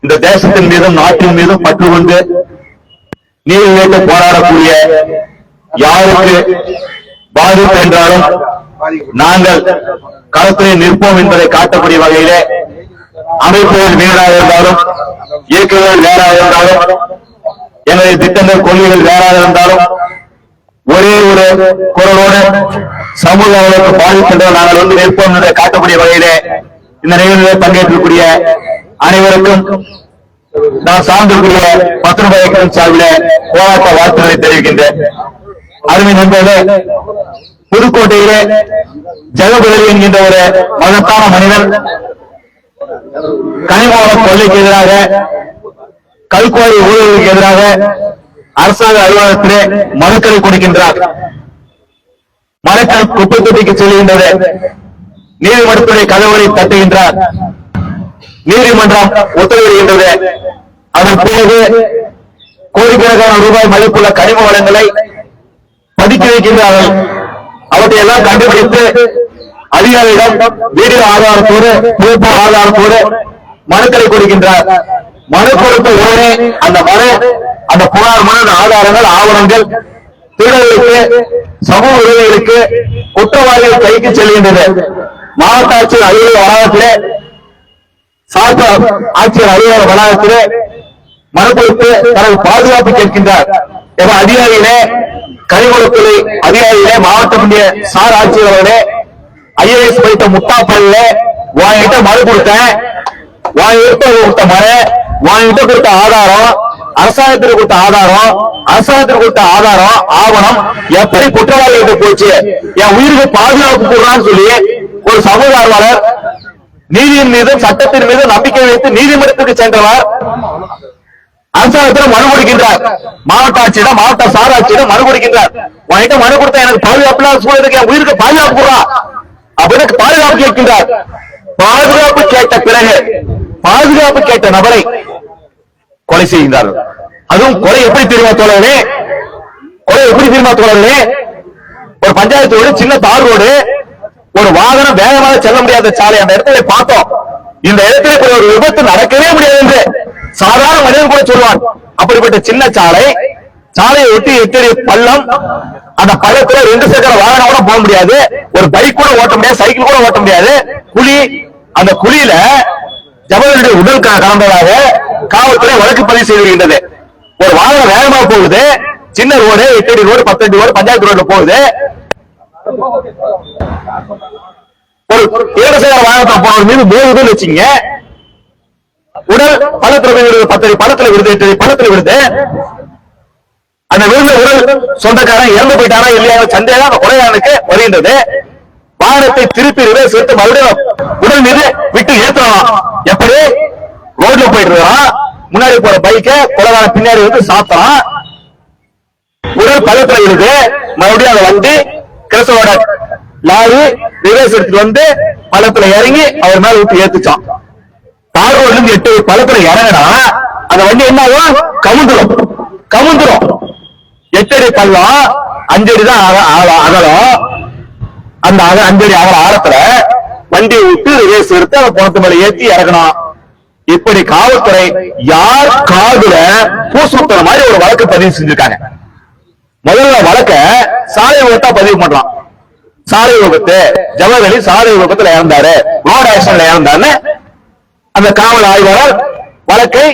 இந்த தேசத்தின் மீதும் நாட்டின் மீதும் பற்று கொண்டு நீதி கேட்டு போராடக்கூடிய யாருக்கு பாதிப்பு என்றாலும் நாங்கள் களத்திலே நிற்போம் என்பதை காட்டக்கூடிய வகையிலே அமைப்புகள் வேறாக இருந்தாலும், இயக்கங்கள் வேறாக இருந்தாலும், எங்களுடைய திட்டங்கள் கொள்கைகள் வேறாக இருந்தாலும் ஒரே ஒரு குரலோடு சமூக அளவுக்கு பாதிக்கின்ற நாங்கள் நிற்போம் என்பதை காட்டக்கூடிய வகையிலே இந்த நிகழ்வில் பங்கேற்றக்கூடிய அனைவருக்கும் நான் சார்ந்திருக்கிற பத்திரபாயக்கன் சார்பில் போராட்ட வாழ்த்துக்களை தெரிவிக்கின்றேன். அருமை நண்பர்களே, புதுக்கோட்டையிலே ஜெகபுரலி என்கின்ற ஒரு மகத்தான மனிதன் கனிமவள கொள்ளைக்கு எதிராக, கல்குவாரி ஊழலுக்கு எதிராக அரசாங்க அலுவலகத்திலே மனுக்களை கொடுக்கின்றார். மனுக்கள் குப்பை தொட்டிக்கு செல்கின்றது. நீதிமன்றத்துடைய கதவுகளை தட்டுகின்றார். நீதிமன்றம் உத்தரவிடுகின்றது. அதன் பிறகு கோடிக்கணக்கான ரூபாய் மதிப்புள்ள கனிம வளங்களை பதுக்கி வைக்கின்றார்கள். அவற்றை எல்லாம் கண்டுபிடித்து அதிகாரியிடம் வீடியோ ஆதாரத்தோடு புகைப்பட ஆதாரத்தோடு மனுக்களை கொடுக்கின்றார். மனு கொடுத்த உடனே அந்த புகார் மனு ஆதாரங்கள் ஆவணங்கள் திருடர்களுக்கு சமூக உதவிகளுக்கு குற்றவாளிகள் கைக்கு செல்கின்றது. மாவட்ட ஆட்சியர் அலுவலக வளாகத்திலே சார்பு ஆட்சியர் அலுவலக வளாகத்திலே மனு கொடுத்து தனது பாதுகாப்பு கேட்கின்றார். அதிகாரிகளே, கனிமவளத்துறை அதிகாரிகளே, மாவட்ட முன்னிய சார் ஆட்சியர் அவர்களே, IAS படித்த முட்டாப்பல்ல வாங்கிட்ட மனு கொடுத்தேன், வாங்கிட்ட கொடுத்த மனு, வாங்கிட்ட கொடுத்த ஆதாரம், அரசாங்கத்திற்கு கொடுத்த ஆதாரம், அரசாங்கத்திற்கு கொடுத்த ஆதாரம் ஆவணம் எப்படி குற்றவாளிகளுக்கு போச்சு, என் உயிருக்கு பாதுகாப்பு கொடுறான்னு சொல்லி ஒரு சமூக ஆர்வலர் நீதியின் மீதும் சட்டத்தின் மீது நம்பிக்கை வைத்து நீதிமன்றத்துக்கு சென்றவர் அரசாங்கத்திடம் மனு கொடுக்கின்றார். மாவட்ட ஆட்சியிடம், மாவட்ட சார் ஆட்சியிடம் மனு கொடுக்கின்றார். உன்கிட்ட மனு கொடுத்த எனக்கு பாதுகாப்பு சூழலுக்கு என் உயிருக்கு பாதுகாப்பு கொடுறா அப்படின்னு பாதுகாப்பு கேட்கின்றார். பாதுகாப்பு கேட்ட பிறகு பாதுகாப்பு கேட்ட நபரை கொலை செய்கின்றார்கள். அதுவும் கொலை எப்படி தெரியுமா தோழர்களே? கொலை எப்படி தெரியுமா தோழர்களே? ஒரு பஞ்சாயத்து ரோடு, சின்ன தார் ரோடு, ஒரு வாகனம் வேகமாக செல்ல முடியாத சாலை, அந்த இடத்துல பார்த்தோம். இந்த இடத்துல ஒரு விபத்து நடக்கவே முடியாது என்று சாதாரண மனிதன் கூட சொல்வான். அப்படிப்பட்ட சின்ன சாலை, சாலையை ஒட்டி 8 அடி பள்ளம், அந்த பள்ளத்துல 2 சக்கர வாகனம் கூட போக முடியாது, ஒரு பைக் கூட ஓட்ட முடியாது, சைக்கிள் கூட ஓட்ட முடியாது. குழி, அந்த குழியில ஜபலுடைய உடல் கலந்ததாக காவல்துறை வழக்கு பதிவு செய்து வருகின்றது. ஒரு வாகனம் வேகமாக போகுது, சின்ன ரோடு, 8 அடி ரோடு, 10 அடி ரோடு, பஞ்சாயத்து ரோடு போகுது. ஒரு 2 சக்கர வாகனத்தை போனவர் மீது மோதுதுன்னு வச்சுங்க, உடல் பள்ளத்துல விழுது, 10 அடி பள்ளத்துல விழுது, 8 அடி பள்ளத்துல விழுது. அந்த விழுந்த உடல் சொந்தக்காரன் இறந்து போயிட்டாரா இல்லையா சந்தேகம் அந்த கொலையாளனுக்கு வருகின்றது. வாகனத்தை திருப்பி ரிவர்ஸ் எடுத்து மறுபடியும் உடல் மீது விட்டு ஏற்றலாம். எப்படி ரோட்ல போயிட்டு இருக்கான், முன்னாடி போற பைக்க கொலைகார பின்னாடி வந்து சாத்தலாம். உடல் பள்ளத்துல விழுது, மறுபடியும் அந்த வண்டி கிறிஸ்தவோட லாரி ரிவர்ஸ் எடுத்துட்டு வந்து பள்ளத்துல இறங்கி அவர் மேல விட்டு ஏத்துச்சான். தார் ரோட்ல இருந்து 8 பள்ளத்துல இறங்கினா அந்த வண்டி என்ன ஆகும்? கவுந்துரும். 8 அடி பள்ளம், 5 அடி தான் அகலம். அந்த 5 அடி அகல ஆழத்துல வண்டியை விட்டு ரிவர்ஸ் எடுத்து அந்த பணத்து மேல ஏற்றி இறக்கணும். இப்படி காவல்துறை யார் காதுல பூசுத்துற மாதிரி ஒரு வழக்கு பதிவு செஞ்சிருக்காங்க. முதல்ல வழக்க சாலை விபத்தா பதிவு பண்றான். சாலை விபத்து, ஜவஹர்லி சாலை விபத்துல இறந்தாரு, ரோட் ஆக்சிடென்ட்ல இறந்தாருன்னு அந்த காவல் ஆய்வாளர் வழக்கை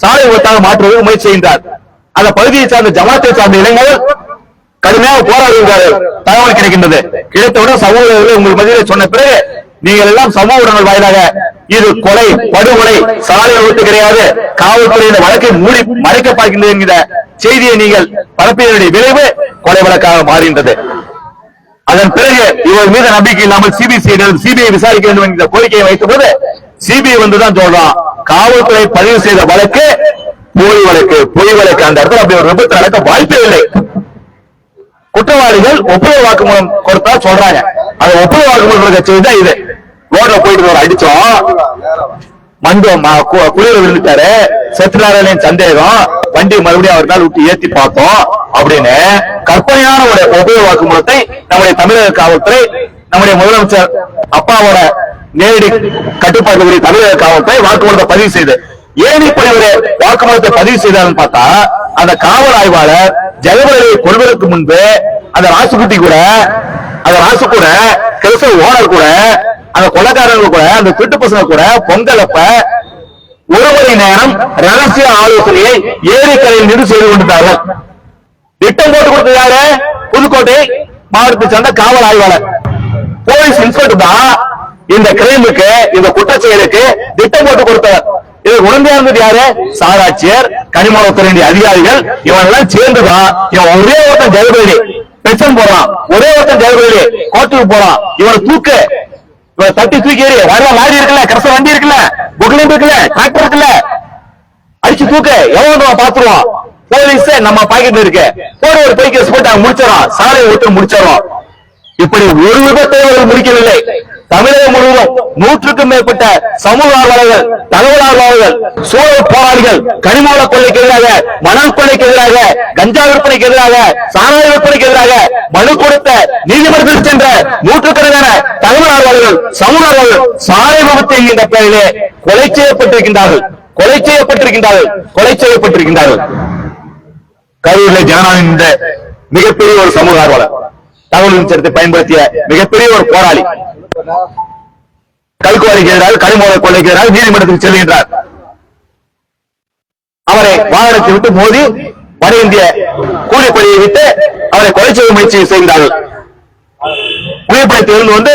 சாலை விபத்தாக மாற்றுவதற்கு முயற்சி செய்கின்றார். அந்த பகுதியை சார்ந்த ஜமாத்தை சார்ந்த இளைஞர்கள் கடுமையாக போராடுகிறார்கள். தகவல் கிடைக்கின்றது. கிடைத்தவுடன் சமூக உங்கள் மத்தியிலே சொன்ன பிறகு நீங்கள் எல்லாம் சமூக ஊடகங்கள் வாயிலாக இது கொலை, படுகொலை, சாலை விபத்து கிடையாது, காவல்துறையின் வழக்கை மூடி மறைக்க பார்க்கின்றது என்கிற செய்தியை நீங்கள் பரப்பியதனுடைய விளைவு கொலை வழக்காக மாறுகின்றது. அதன் பிறகு இவர் மீது நம்பிக்கை இல்லாமல் சிபிஐ விசாரிக்க வேண்டும் என்கிற கோரிக்கையை வைத்த போது சிபிஐ வந்துதான் சொல்றான், காவல்துறை பதிவு செய்த வழக்கு பொய் வழக்கு. அந்த இடத்துல அப்படி ஒரு விபத்து நடக்க வாய்ப்பே இல்லை. குற்றவாளிகள் ஒப்புதல் வாக்குமூலம் கொடுத்தா சொல்றாங்க. அது ஒப்புதல் வாக்குமூலம் செய்தா இது ரோட்ல போயிட்டு அடிச்சோம், குளிர விழுந்துட்டாரு, செத்துனாரே சந்தேகம், வண்டி மறுபடியும் அவர் மேல் விட்டு ஏத்தி பார்த்தோம் அப்படின்னு கற்பனையான ஒரு ஒப்புதல் வாக்குமூலத்தை நம்முடைய தமிழக காவல்துறை, நம்முடைய முதலமைச்சர் அப்பாவோட நேரடி கட்டுப்பாட்டு தமிழக காவல்துறை வாக்குமூலத்தை பதிவு செய்து, ஏன் இப்படி ஒரு வாக்குமூலத்தை பதிவு செய்தார்னு பார்த்தா, அந்த காவல் ஆய்வாளர் ஜெகபரலியை கொள்வதற்கு முன்பு அந்த ராசுகுட்டி கூட, அந்த ராசு கூட, கிறிஸ்தவ ஓனர் கூட, அந்த கொலைக்காரர்கள் கூட, அந்த திருட்டு பசங்க கூட பொங்கலப்ப 1 மணி நேரம் ரகசிய ஆலோசனையை ஏரிக்கரையில் நின்று செய்து கொண்டிருந்தார்கள். திட்டம் போட்டு கொடுத்தது யாரு? புதுக்கோட்டை மாவட்டத்தை சேர்ந்த காவல் ஆய்வாளர், போலீஸ் இன்ஸ்பெக்டர் தான் இந்த கிரைமுக்கு, இந்த குற்றச்செயலுக்கு திட்டம் போட்டு கொடுத்தவர். இது உடனே இருந்தது யாரு? சாராட்சியர், கனிமவளத்துறை அதிகாரிகள், இவன் எல்லாம் சேர்ந்துதான் இவன் ஒரே ஒருத்தன் ஜெயபரலி பென்ஷன் போறான், ஒரே ஒருத்தன் ஜெயபரலி கோர்ட்டுக்கு போறான், இவனை தூக்கு, இவன் தட்டி தூக்கி ஏறி வர லாரி இருக்குல்ல, கரச வண்டி இருக்குல்ல, புகலின் இருக்குல்ல, டிராக்டர் இருக்குல்ல, அடிச்சு தூக்கு, எவ்வளவு பாத்துருவான். போலீஸ் நம்ம பாக்கெட்ல இருக்கு, ஒரு பைக்கேஸ் போட்டு முடிச்சிடறோம், சாலை ஓட்டு முடிச்சிடறோம். இப்படி ஒரு விபத்தை அவர்கள் முடிக்கவில்லை, தமிழகம் முழுவதும் 100க்கும் மேற்பட்ட சமூக ஆர்வலர்கள், தகவல் ஆர்வலர்கள், சூழல் போராளிகள் கனிமவள கொள்ளைக்கு எதிராக, மணல் கொள்ளைக்கு எதிராக, கஞ்சா விற்பனைக்கு எதிராக, சாராய விற்பனைக்கு எதிராக மனு கொடுத்த நீதிமன்றத்தில் சென்ற 100கணக்கான தகவல் ஆர்வலர்கள், சமூக ஆர்வலர்கள் சாலை விபத்து என்கின்ற பெயரிலே கொலை செய்யப்பட்டிருக்கின்றார்கள். கரூரில் ஜனநாயகம் என்ற மிகப்பெரிய ஒரு சமூக ஆர்வலர், தகவல் சட்டத்தை பயன்படுத்திய மிகப்பெரிய ஒரு போராளி கல்குவாரிக்கு எதிராக, கனிமவள கொள்ளைக்கு எதிராக நீதிமன்றத்துக்கு செல்கின்றார். அவரை வாகனத்தை விட்டு மோதி வட இந்திய கூலிப்படையை விட்டு அவரை கொலை செய்ய முயற்சி செய்கிறார்கள். புகைப்படத்தில் இருந்து வந்து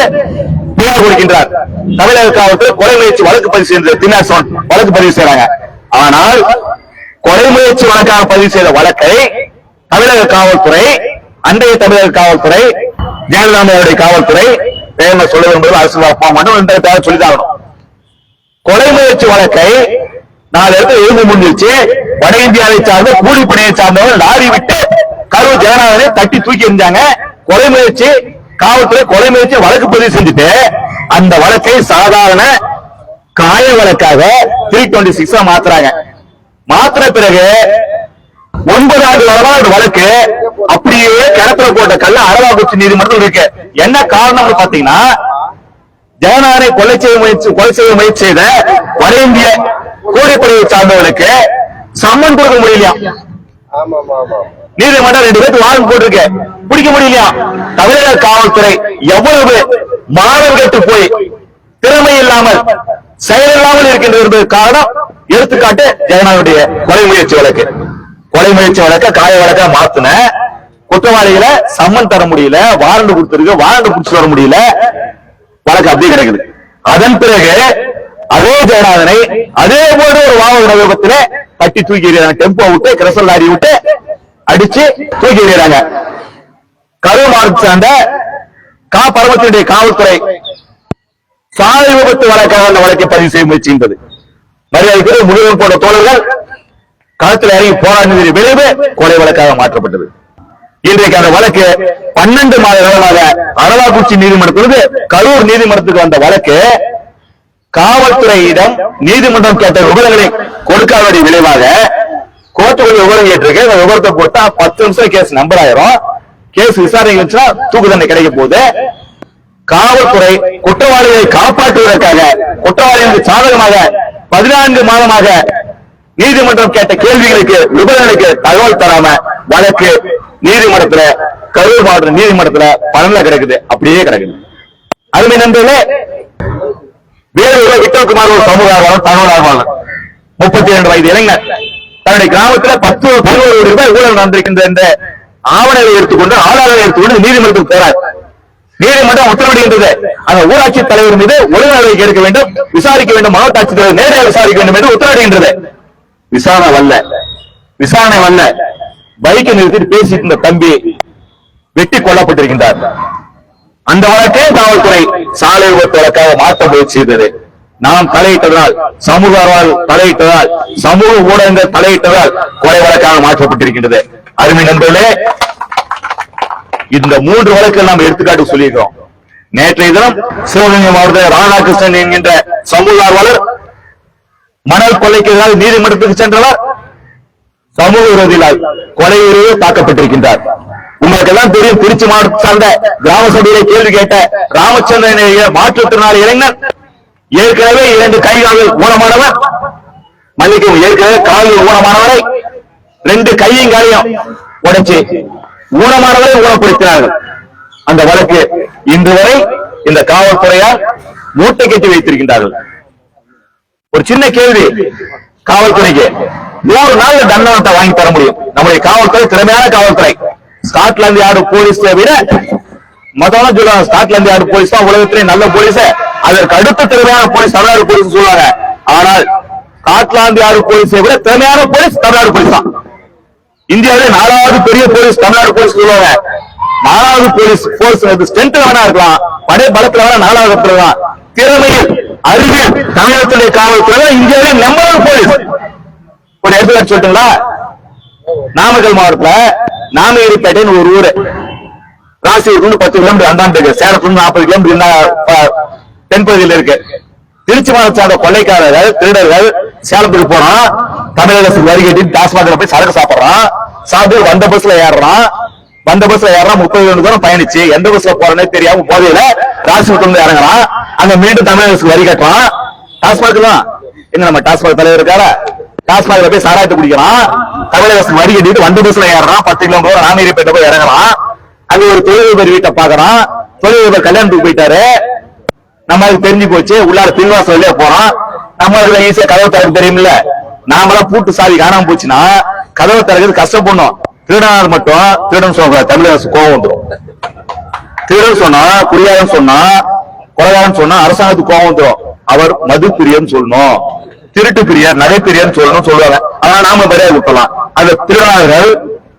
புகார் கொடுக்கின்றார். தமிழக காவல்துறை கொலை முயற்சி வழக்கு பதிவு செய்த தினாசோன் வழக்கு பதிவு செய்யறாங்க. ஆனால் கொலை முயற்சி வழக்காக பதிவு செய்த வழக்கை தமிழக காவல்துறை, அன்றைய தமிழக காவல்துறை, ஜெயலலிதாவுடைய காவல்துறை சொல்ல விரும்புவது அரசு மட்டும் சொல்லிதான். கொலை முயற்சி வழக்கை 4 இடத்துல எழுந்து முன்னிச்சு வட இந்தியாவை சார்ந்த கூலிப்படையை சார்ந்தவர்கள் லாரி விட்டு கரூர் ஜெகநாதனை தட்டி தூக்கி எறிஞ்சாங்க. கொலை முயற்சி காவல்துறை கொலை முயற்சி வழக்கு பதிவு செஞ்சுட்டு அந்த வழக்கை சாதாரண காய வழக்காக 326 மாத்துறாங்க. மாத்திர பிறகு 9 ஆண்டு காலமா ஒரு வழக்கு அப்படியே கிணத்துல போட்ட கல்ல அரவாக்குறிச்சி நீதிமன்றம் இருக்கு. என்ன காரணம்னு பாத்தீங்கன்னா, ஜெகநாதனை கொலை செய்ய முயற்சி செய்த வட இந்திய கூலிப்படையை சார்ந்தவர்களுக்கு சம்மன் கொடுக்க முடியலையா? நீதிமன்றம் 2 பேருக்கு வாரண்ட் போட்டிருக்கு, பிடிக்க முடியலையா? தமிழக காவல்துறை எவ்வளவு மாணவர் கேட்டு போய் திறமை இல்லாமல் செயலில்லாமல் இருக்கின்றது என்பது காரணம். எடுத்துக்காட்டு ஜெகநாதனுடைய கொலை முயற்சி வழக்க காய வழக்கா மாத்தின குற்றவாளிகளை சம்மன் தர முடியல, வாரண்ட் கொடுத்திருக்கு, வாரண்ட் புடிச்சு வர முடியல, வழக்கு அப்படியே கிடைக்குது. அதன் பிறகு அதே ஜெகநாதனை அதே போன்ற ஒரு வாகன விபத்துல தட்டி தூக்கி எறிகிறாங்க. டெம்போ விட்டு, கிரசல் லாரி விட்டு அடிச்சு தூக்கி எறிகிறாங்க. கரூர் மாவட்டத்தை சார்ந்த பரமத்தினுடைய காவல்துறை சாலை விபத்து வழக்காக அந்த வழக்கை பதிவு செய்ய முயற்சிக்கின்றது. மரியாதைக்குரிய முழுவதும் போன்ற தோழர்கள் களத்தில் இறங்கி போராடிய விளைவு கொலை வழக்காக மாற்றப்பட்டது. இன்றைக்கு அந்த வழக்கு 12 மாத காலமாக அரவாக்குறிச்சி நீதிமன்றத்திலிருந்து கரூர் நீதிமன்றத்துக்கு வந்த வழக்கு காவல்துறையிடம் நீதிமன்றம் கேட்ட விவரங்களை கொடுக்காத விளைவாக கோர்ட்டுக்குள்ள விவரம் கேட்டிருக்கு. அந்த விவரத்தை கொடுத்தா 10 நிமிஷம் கேஸ் நம்பர் ஆயிரும். கேஸ் விசாரணை வச்சா தூக்கு தண்டனை கிடைக்க போகுது. காவல்துறை குற்றவாளிகளை காப்பாற்றுவதற்காக, குற்றவாளிகளுக்கு சாதகமாக 14 மாதமாக நீதிமன்றம் கேட்ட கேள்விகளுக்கு விவரங்களுக்கு தகவல் தராம வழக்கு நீதிமன்றத்துல, கரூர் மாவட்ட நீதிமன்றத்துல பணம்ல கிடக்குது, அப்படியே கிடக்குது. அருமை நண்பர்களே, வேலூர் விட்டல்குமார் ஒரு சமூக ஆர்வலர், தகவல் ஆர்வலர், 32 வயது இளைஞர் தன்னுடைய கிராமத்துல 10-11 கோடி ரூபாய் ஊழல் நடந்திருக்கின்ற என்ற ஆவணங்களை எடுத்துக்கொண்டு, ஆதாரங்களை எடுத்துக்கொண்டு நீதிமன்றத்துக்கு போறார். நீதிமன்றம் உத்தரவிடுகின்றது, அந்த ஊராட்சி தலைவர் மீது ஒழுங்கு நடவடிக்கை எடுக்க வேண்டும், விசாரிக்க வேண்டும், மாவட்ட ஆட்சித்தலைவர் நேரடியாக விசாரிக்க வேண்டும் என்று உத்தரவிடுகின்றது. விசாரணை வரல. பைக்கை நிறுத்திட்டு பேசிட்டு இருந்த தம்பி வெட்டி கொல்லப்பட்டிருக்கின்றார். அந்த வழக்கை காவல்துறை சாலை விபத்து வழக்காக மாற்ற முயற்சி செய்தது. நாம் தலையிட்டதால், சமூக ஆர்வலர்கள் தலையிட்டதால், சமூக ஊடகங்கள் தலையிட்டதால் கொலை வழக்காக மாற்றப்பட்டிருக்கின்றது. அருமை நண்பர்களே, இந்த 3 வழக்குகள் நாம் எடுத்துக்காட்டு சொல்லியிருக்கிறோம். நேற்றைய தினம் சிவகங்கை மாவட்ட ராதாகிருஷ்ணன் என்கின்ற சமூக ஆர்வலர் மணல் கொள்ளைக்கு எதிராக நீதிமன்றத்துக்கு சென்றவர் சமூக விரோதிகளால் கொலையுறவு தாக்கப்பட்டிருக்கின்றார். உங்களுக்கு எல்லாம் தெரியும், திருச்சி மாவட்டத்தை சார்ந்த கிராம சபையில கேள்வி கேட்ட ராமச்சந்திரன் மாற்றுத்திறனாளி இளைஞர் ஏற்கனவே 2 கைகால்கள் ஊனமானவர், மன்னிக்கவும், ஏற்கனவே கால்கள் ஊனமானவரை 2 கையும் காலையும் உடைச்சு ஊனமானவரை ஊனப்படுத்தினார்கள். அந்த வழக்கு இன்று வரை இந்த காவல்துறையால் மூட்டை கட்டி வைத்திருக்கின்றார்கள். ஒரு சின்ன கேள்வி காவல்துறைக்கு, 100 நாள் தண்டனத்தை வாங்கி தர முடியும். நம்முடைய காவல்துறை திறமையான காவல்துறை. ஸ்காட்லாந்து யார்டு போலீஸை விட மொத்தமா சொல்லுவாங்க, ஸ்காட்லாந்து யார்டு போலீஸ் தான் உலகத்திலே நல்ல போலீஸ், அதற்கு அடுத்த திறமையான போலீஸ் தமிழ்நாடு போலீஸ் சொல்லுவாங்க. ஆனால் ஸ்காட்லாந்து யார்டு போலீஸை விட திறமையான போலீஸ் தமிழ்நாடு போலீஸ் தான். இந்தியாவிலே 4வது பெரிய போலீஸ் தமிழ்நாடு போலீஸ் சொல்லுவாங்க. 4வது போலீஸ் ஸ்ட்ரென்த் வேணா இருக்கலாம், படை பலத்துல வேணா 4வது இடத்துல தான். திறமையில், அறிவில் தமிழகத்திலே காவல்துறை இந்தியாவிலே நம்பர் 1 போலீஸ். ஒரு எடுத்துக்காட்டு சொல்லிட்டுங்களா, நாமக்கல் மாவட்டத்துல நாமகிரிப்பேட்டைன்னு ஒரு ஊரு, ராசியூர் 10 கிலோமீட்டர் அந்தாண்டு, சேலத்துல 40 கிலோமீட்டர் தென்பகுதியில் இருக்கு. திருச்சி மாவட்ட சார்ந்த கொள்ளைக்காரர்கள் திருடர்கள் சேலத்துக்கு போறான், தமிழக அரசு வரி கட்டி டாஸ்மாக்ல போய் சரக்கு சாப்பிடுறான், சாப்பிட்டு வந்த பஸ்ல ஏறுறான், 30 கிலோமீட்டர் தூரம் பயணிச்சு எந்த பஸ்ல போறேன்னு தெரியாம போதையில ராசிபுரத்துல இறங்குறான். அங்க மீண்டும் தமிழக அரசு வரி கட்டுறான். டாஸ்மாக் தான் என்ன நம்ம டாஸ்மாக் தலைவர் இருக்காரா, டாஸ்மாக்ல போய் சாராயத்தை குடிக்கிறான், தமிழக அரசு வரி கட்டிட்டு வந்த பஸ்ல ஏறுறான், 10 கிலோமீட்டர் ராமேரிப்பேட்டை போய் இறங்குறான். அங்க ஒரு தொழிலதிபர் வீட்டை பாக்குறான், தொழிலதிபர் கல்யாணத்துக்கு போயிட்டாரு, நம்மளுக்கு தெரிஞ்சு போச்சு, உள்ளார பின்வாசல் வழியா போறோம், நம்மளுக்கு ஈஸியா கதவு திறக்க தெரியுமில்ல, நாமெல்லாம் பூட்டு சாவி காணாம போச்சுன்னா கதவை திறக்கிறது கஷ்டப்படணும். திருடனார் மட்டும் திருடன் சொல்ற தமிழக அரசு கோபம் வந்துடும். திருடன் சொன்னா, குடியாரன் சொன்னா, கொலைகாரன் சொன்னா அரசாங்கத்துக்கு கோபம் வந்துடும். அவர் மது பிரியன்னு சொல்லணும், திருட்டு பிரியர், நகை பிரியன்னு சொல்லணும் சொல்லுவாங்க. ஆனா நாம மரியாதை விட்டலாம். அந்த திருடனார்கள்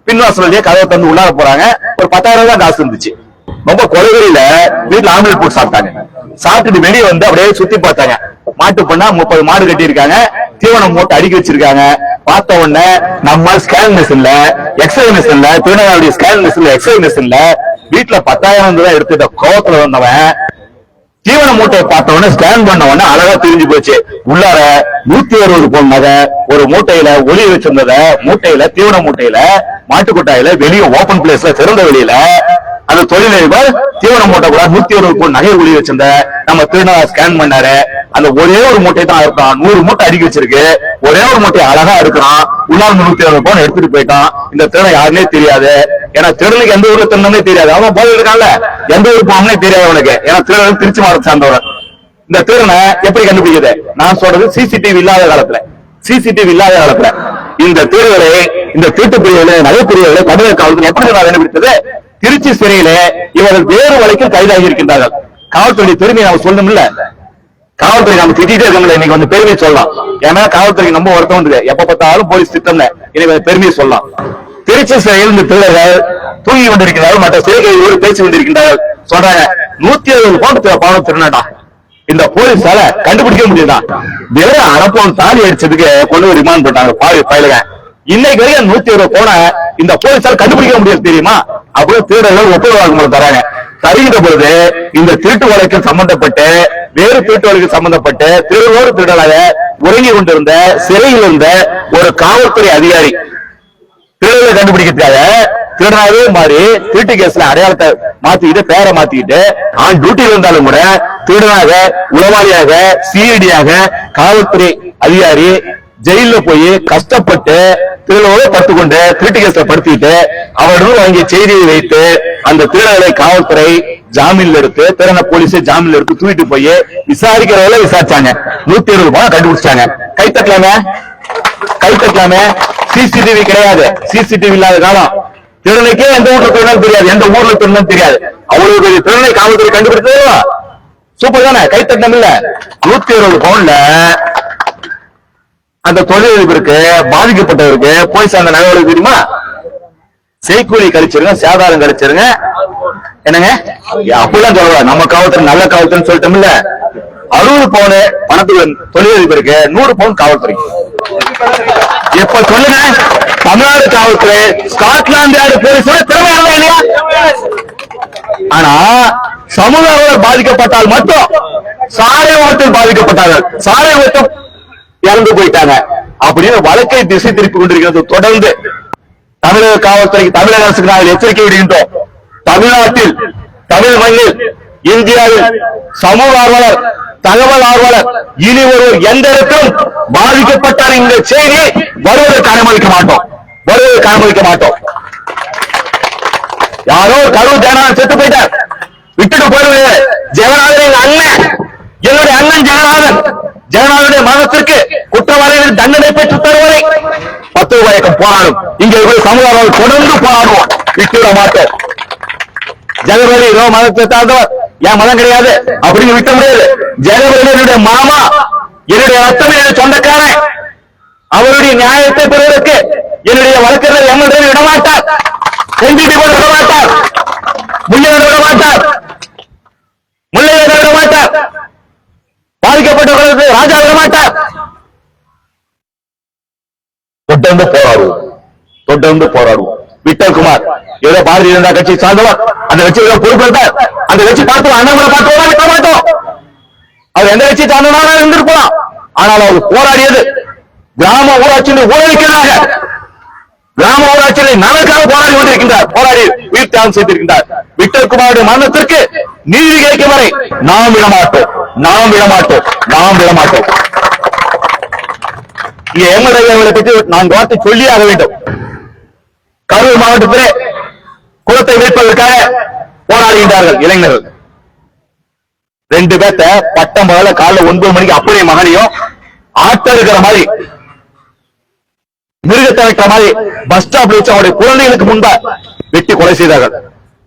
பின்வாசல் வழியா கதவை தந்து உள்ளார போறாங்க. ஒரு 10,000 தான் காசு இருந்துச்சு. ரொம்ப கொலைவெளியில வீட்டுல ஆம்லெட் போட்டு சாப்பிட்டாங்க. சாப்பிட்டுட்டு வெளியே வந்து அப்படியே சுத்தி பார்த்தாங்க. மாட்டு பண்ணா 30 மாடு கட்டி இருக்காங்க, தீவனம் மூட்டை அடுக்கி வச்சிருக்காங்க. பார்த்த உடனே நம்ம ஸ்கேன் மிஷின்ல எக்ஸ்ரே மிஷின்ல திருநெல்வேலி ஸ்கேன் மிஷின்ல எக்ஸ்ரே மிஷின்ல வீட்டுல 10,000 தான் எடுத்துட்ட கோவத்துல வந்தவன் தீவன மூட்டையை பார்த்த உடனே ஸ்கேன் பண்ண உடனே அழகா தெரிஞ்சு போச்சு. உள்ளார 160 பவுன் நகை, ஒரு மூட்டையில ஒளி வச்சிருந்தத, மூட்டையில தீவன மூட்டையில மாட்டுக்கொட்டாயில வெளியே ஓபன் பிளேஸ்ல திறந்த வெளியில அந்த தொழிலதிபர் தீவன மூட்டை கூட 160 பவுன் நகை ஒளி வச்சிருந்த நம்ம திருநெல்வேலி ஸ்கேன் பண்ணாரு. அந்த ஒரே ஒரு மூட்டை தான் இருக்கான், 100 மூட்டை அடுக்கி வச்சிருக்கு, ஒரே ஒரு மூட்டை அழகா இருக்கிறான். உள்ளார 160 பவுன் எடுத்துட்டு போயிட்டான். இந்த திருடனை யாருன்னே தெரியாது. ஏன்னா திருடனுக்கு எந்த ஊர்ல திருடனே தெரியாது. அவன் போய் இருக்கான்ல, எந்த ஊர் போனே தெரியாது அவனுக்கு. ஏன்னா திருடன் திருச்சி மாவட்டத்தை சார்ந்தவன். இந்த திருடனை எப்படி கண்டுபிடிக்கிறது? நான் சொல்றது சிசிடிவி இல்லாத காலத்துல, சிசிடிவி இல்லாத காலத்துல இந்த திருடரை, இந்த திருட்டு பிரிவுகளை, நகை பிரிவுகளை தமிழக காவல்துறை எப்படி நான் கண்டுபிடித்தது? திருச்சி சிறையில இவர்கள் வேறு வழக்கில் கைதாகி இருக்கின்றார்கள். காவல்துறை பெருமை நம்ம சொல்லணும்ல, காவல்துறை நம்ம திட்டிட்டே இருக்கோம்ல, இன்னைக்கு வந்து பெருமையை சொல்லலாம். ஏன்னா காவல்துறைக்கு நம்ம ஒருத்தம் வந்து எப்ப பார்த்தாலும் போலீஸ் திட்டம், இன்னைக்கு பெருமையை சொல்லலாம். திருச்சி சிறையில் இந்த திருடர்கள் தூங்கி கொண்டிருக்கிறார்கள், மற்ற சிறை கைதிகளோடு பேசி கொண்டிருக்கின்றார்கள். சொல்றாங்க 160 பவுன் பணம் திருநாடா, இந்த போலீஸால கண்டுபிடிக்க முடியுதா? வெறும் அரைப்பவன் தாலி அடிச்சதுக்கு கொண்டு ஒரு ரிமாண்ட் பண்ணாங்க பயிலுங்க. இன்னைக்கு வரைக்கும் 160 பவுன இந்த போலீஸால கண்டுபிடிக்க முடியாது தெரியுமா? அப்படி திருடர்கள் ஒப்புதல் வாக்குமூலம் தராங்க. தருகின்ற பொழுது இந்த திருட்டு வழக்கில் சம்பந்தப்பட்டு, வேறு திருட்டு வழக்கில் சம்பந்தப்பட்டு திருடோடு திருடலாக உறங்கி கொண்டிருந்த சிறையில் இருந்த ஒரு காவல்துறை அதிகாரி திருடர்களை கண்டுபிடிக்கிறதுக்காக திருடனாவே மாறி திருட்டு கேஸ்ல அடையாளத்தை மாத்திக்கிட்டு, பேரை மாத்திக்கிட்டு, ஆன் டியூட்டியில் இருந்தாலும் கூட திருடனாக, உளவாளியாக, சிஐடியாக காவல்துறை அதிகாரி ஜெயில போய் கஷ்டப்பட்டு திருடோடு படுத்துக்கொண்டு திருட்டு கேஸ்ல படுத்திட்டு அவரிடம் வாங்கிய செய்தியை வைத்து அந்த திருடர்களை காவல்துறை ஜாமீன்ல எடுத்து, திருடனை போலீஸ் ஜாமீன்ல எடுத்து தூக்கிட்டு போய் விசாரிக்கிறவங்கள விசாரிச்சாங்க. 160 பவுன் கண்டுபிடிச்சாங்க. கை தட்டலாமே, கை தட்டலாமே. சிசிடிவி கிடையாது, சிசிடிவி இல்லாத காலம். திருடனுக்கே எந்த ஊர்ல திருடனும் தெரியாது, எந்த ஊர்ல திருடனும் தெரியாது. அவ்வளவு பெரிய திருடனை காவல்துறை கண்டுபிடிச்சது சூப்பர் தானே, கை தட்டம் இல்ல. 160 பவுன்ல அந்த தொழிலதிபருக்கு, பாதிக்கப்பட்டவருக்கு போய் சேர்ந்த நகை தெரியுமா? செய்கூலி கழிச்சிருங்க, சேதாரம் கழிச்சிருங்க. என்னங்க அப்படிலாம் சொல்ற நம்ம காவல்துறை நல்ல காவல்துறைன்னு சொல்லிட்டோம்ல. 60 பவுன் பணத்துக்கு தொழிலதிபருக்கு, 100 பவுன் காவல்துறை. எப்ப சொல்லுங்க, தமிழ்நாடு காவல்துறை ஸ்காட்லாந்து யார்டு போலீஸோட திறமையாக இல்லையா? ஆனா சமூக பாதிக்கப்பட்டால் மட்டும், சாலை விபத்தில் பாதிக்கப்பட்டார்கள், சாலை விபத்தும் இறந்து போயிட்டாங்க அப்படின்னு வழக்கை திசை திருப்பி கொண்டிருக்கிறது. தொடர்ந்து தமிழக காவல்துறைக்கு, தமிழக அரசுக்கு நாங்கள் எச்சரிக்கை விடுகின்றோம். தமிழ்நாட்டில், தமிழ் மண்ணில், இந்தியாவில் சமூக ஆர்வலர், தகவல் ஆர்வலர் இனி ஒருவர் எந்த இடத்திலும் பாதிக்கப்பட்டால் இந்த செய்தி வருவதற்கு அனுமதிக்க மாட்டோம், வருவதற்கு அனுமதிக்க மாட்டோம். யாரோ கரூர் ஜெகநாதன் செத்து போயிட்டார், விட்டுட்டு போயிடுவது. ஜெகநாதன் எங்க அண்ணன், என்னுடைய அண்ணன் ஜெகநாதன். ஜெகநாதனுடைய மரணத்திற்கு குற்றவாளிகள் தண்டனை பெற்று தருவதை 10 வழக்கம் போராடும். இங்கே சமூக தொடர்ந்து போராடுவோம், விட்டுவிட மாட்டோம். ஜெகபதி ஏதோ மதத்தை சார்ந்தவர், என் மதம் கிடையாது அப்படின்னு விட்ட முடியாது. ஜெகபதி என்னுடைய மாமா, என்னுடைய ரத்தம், என்னுடைய சொந்தக்காரன். அவருடைய நியாயத்தை பெறுவதற்கு என்னுடைய வழக்கறிஞர் எம்எல்ஏ விடமாட்டார், செஞ்சிட்டு கூட விடமாட்டார், முள்ளையோட விடமாட்டார், முள்ளையோட விடமாட்டார், பாதிக்கப்பட்டவர்களுக்கு ராஜா விடமாட்டார். தொடர்ந்து போராடுவோம், தொடர்ந்து போராடுவோம். விட்டல்குமார் ஏதோ பாரதிய ஜனதா கட்சி சார்ந்தவர், அந்த கட்சியை பொறுப்பேற்றார். அந்த கட்சி பார்த்து அண்ணாமலை பார்த்து விட மாட்டோம். வேற எந்த கட்சி சார்ந்தவனாலும் இருந்திருக்கலாம். ஆனால் அவர் போராடியது கிராம ஊராட்சியில் ஊழலுக்காக, கிராம ஊராட்சியில் நலனுக்காக போராடி கொண்டிருக்கின்றார். போராடி உயிர் தியாகம் செய்திருக்கின்றார். விக்டர் குமாருடைய மரணத்திற்கு நீதி கிடைக்கும் வரை நாம் விடமாட்டோம், நாம் விடமாட்டோம், நாம் விடமாட்டோம். எம்எல்ஏ பற்றி நான் வார்த்தை சொல்லியாக வேண்டும். கரூர் மாவட்டத்திலே குளத்தை மீட்பதற்காக போராடுகின்றார்கள் இளைஞர்கள். 2 பேர்த்த பட்டம் பகல காலைல 9 மணிக்கு அப்படியே மகனையும் ஆட்ட இருக்கிற மாதிரி மிருகத்தை வைக்கிற மாதிரி பஸ் ஸ்டாப்ல வச்சு அவருடைய குழந்தைகளுக்கு முன்பா வெட்டி கொலை செய்தார்கள்.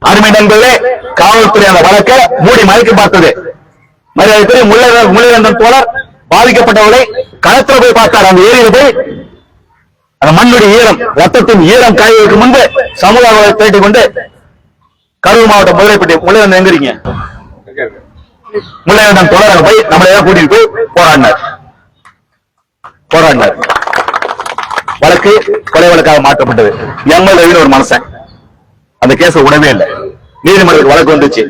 அருமை நண்பர்களே, காவல்துறை அந்த வழக்கை மூடி மறைக்க பார்த்தது. மரியாதைக்குரிய முள்ளிவேந்தன் தோழர் பாதிக்கப்பட்டவர்களை களத்துல போய் பார்த்தார். அந்த ஏரியில போய் அந்த மண்ணுடைய ஈரம், ரத்தத்தின் ஈரம் காய்வதற்கு முன்பு சமூக திரட்டி கொண்டு கரூர் மாவட்டம் முதலைப்பட்டி முள்ளிவேந்தன் எங்க இருக்கீங்க? முள்ளிவேந்தன் தோழர் போய் நம்மள கூட்டிட்டு போய் போராடினார். வழக்கு கொலை வழக்காக மாற்றப்பட்டது. எம்எல்ஏ ஒரு மனுஷன் அந்த கேஸ விடவே இல்லை. நீதிமன்றத்துக்கு வழக்கு வந்துச்சு.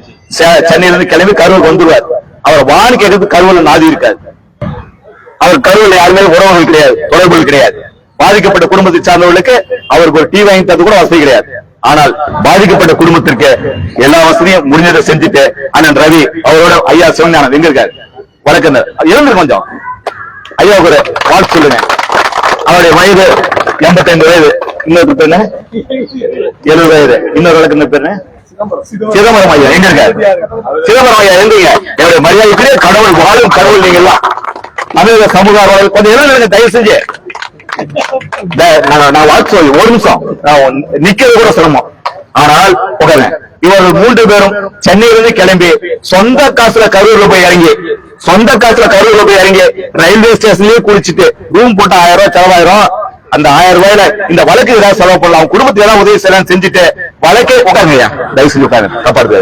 சென்னையில இருந்து கிளம்பி கரூருக்கு வந்துருவார். அவர் வாணி கேட்கறது கரூர்ல நாதி இருக்காது. அவர் கரூர்ல யாருமே உறவுகள் கிடையாது, தொடர்புகள் கிடையாது. பாதிக்கப்பட்ட குடும்பத்தை சார்ந்தவர்களுக்கு அவருக்கு ஒரு டீ வாங்கி தந்து கூட வசதி கிடையாது. ஆனால் பாதிக்கப்பட்ட குடும்பத்திற்கு எல்லா வசதியும் முடிஞ்சதை செஞ்சுட்டு அண்ணன் ரவி அவரோட ஐயா சிவஞானம் எங்க இருக்காரு வழக்கறிஞர் இருந்து கொஞ்சம் ஐயாவுக்கு ஒரு வாழ்த்து சொல்லுங்க. அவருடைய வயது 85 வயது. இன்னொரு பேர் 70 வயது. இன்னொரு வழக்கறிஞர் பேர் சிதம்பரம் ஐயா எங்க இருக்காரு? சிதம்பரம் ஐயா எங்க? என்னுடைய மரியாதைக்குரிய கடவுள், வாழும் கடவுள் நீங்க எல்லாம். தமிழக சமூக ஆர்வலர்கள் கொஞ்சம் எல்லாம் தயவு செஞ்சு நான் வாழ்த்து சொல்லி ஒரு நிமிஷம் நிக்கிறது கூட சிரமம். ஆனால் இவர்கள் 3 பேரும் சென்னையிலிருந்து கிளம்பி சொந்த காசுல கரூர்ல போய் இறங்கி ரயில்வே ஸ்டேஷன்லயே குளிச்சுட்டு ரூம் போட்டு 1000 ரூபாய் செலவாயிரும். அந்த 1000 ரூபாயில இந்த வழக்கு ஏதாவது செலவு பண்ணலாம், குடும்பத்துக்கு ஏதாவது உதவி செய்யலாம் செஞ்சுட்டு வழக்கே உட்காருங்க. தயவு செஞ்சு உட்காருங்க, காப்பாடுது.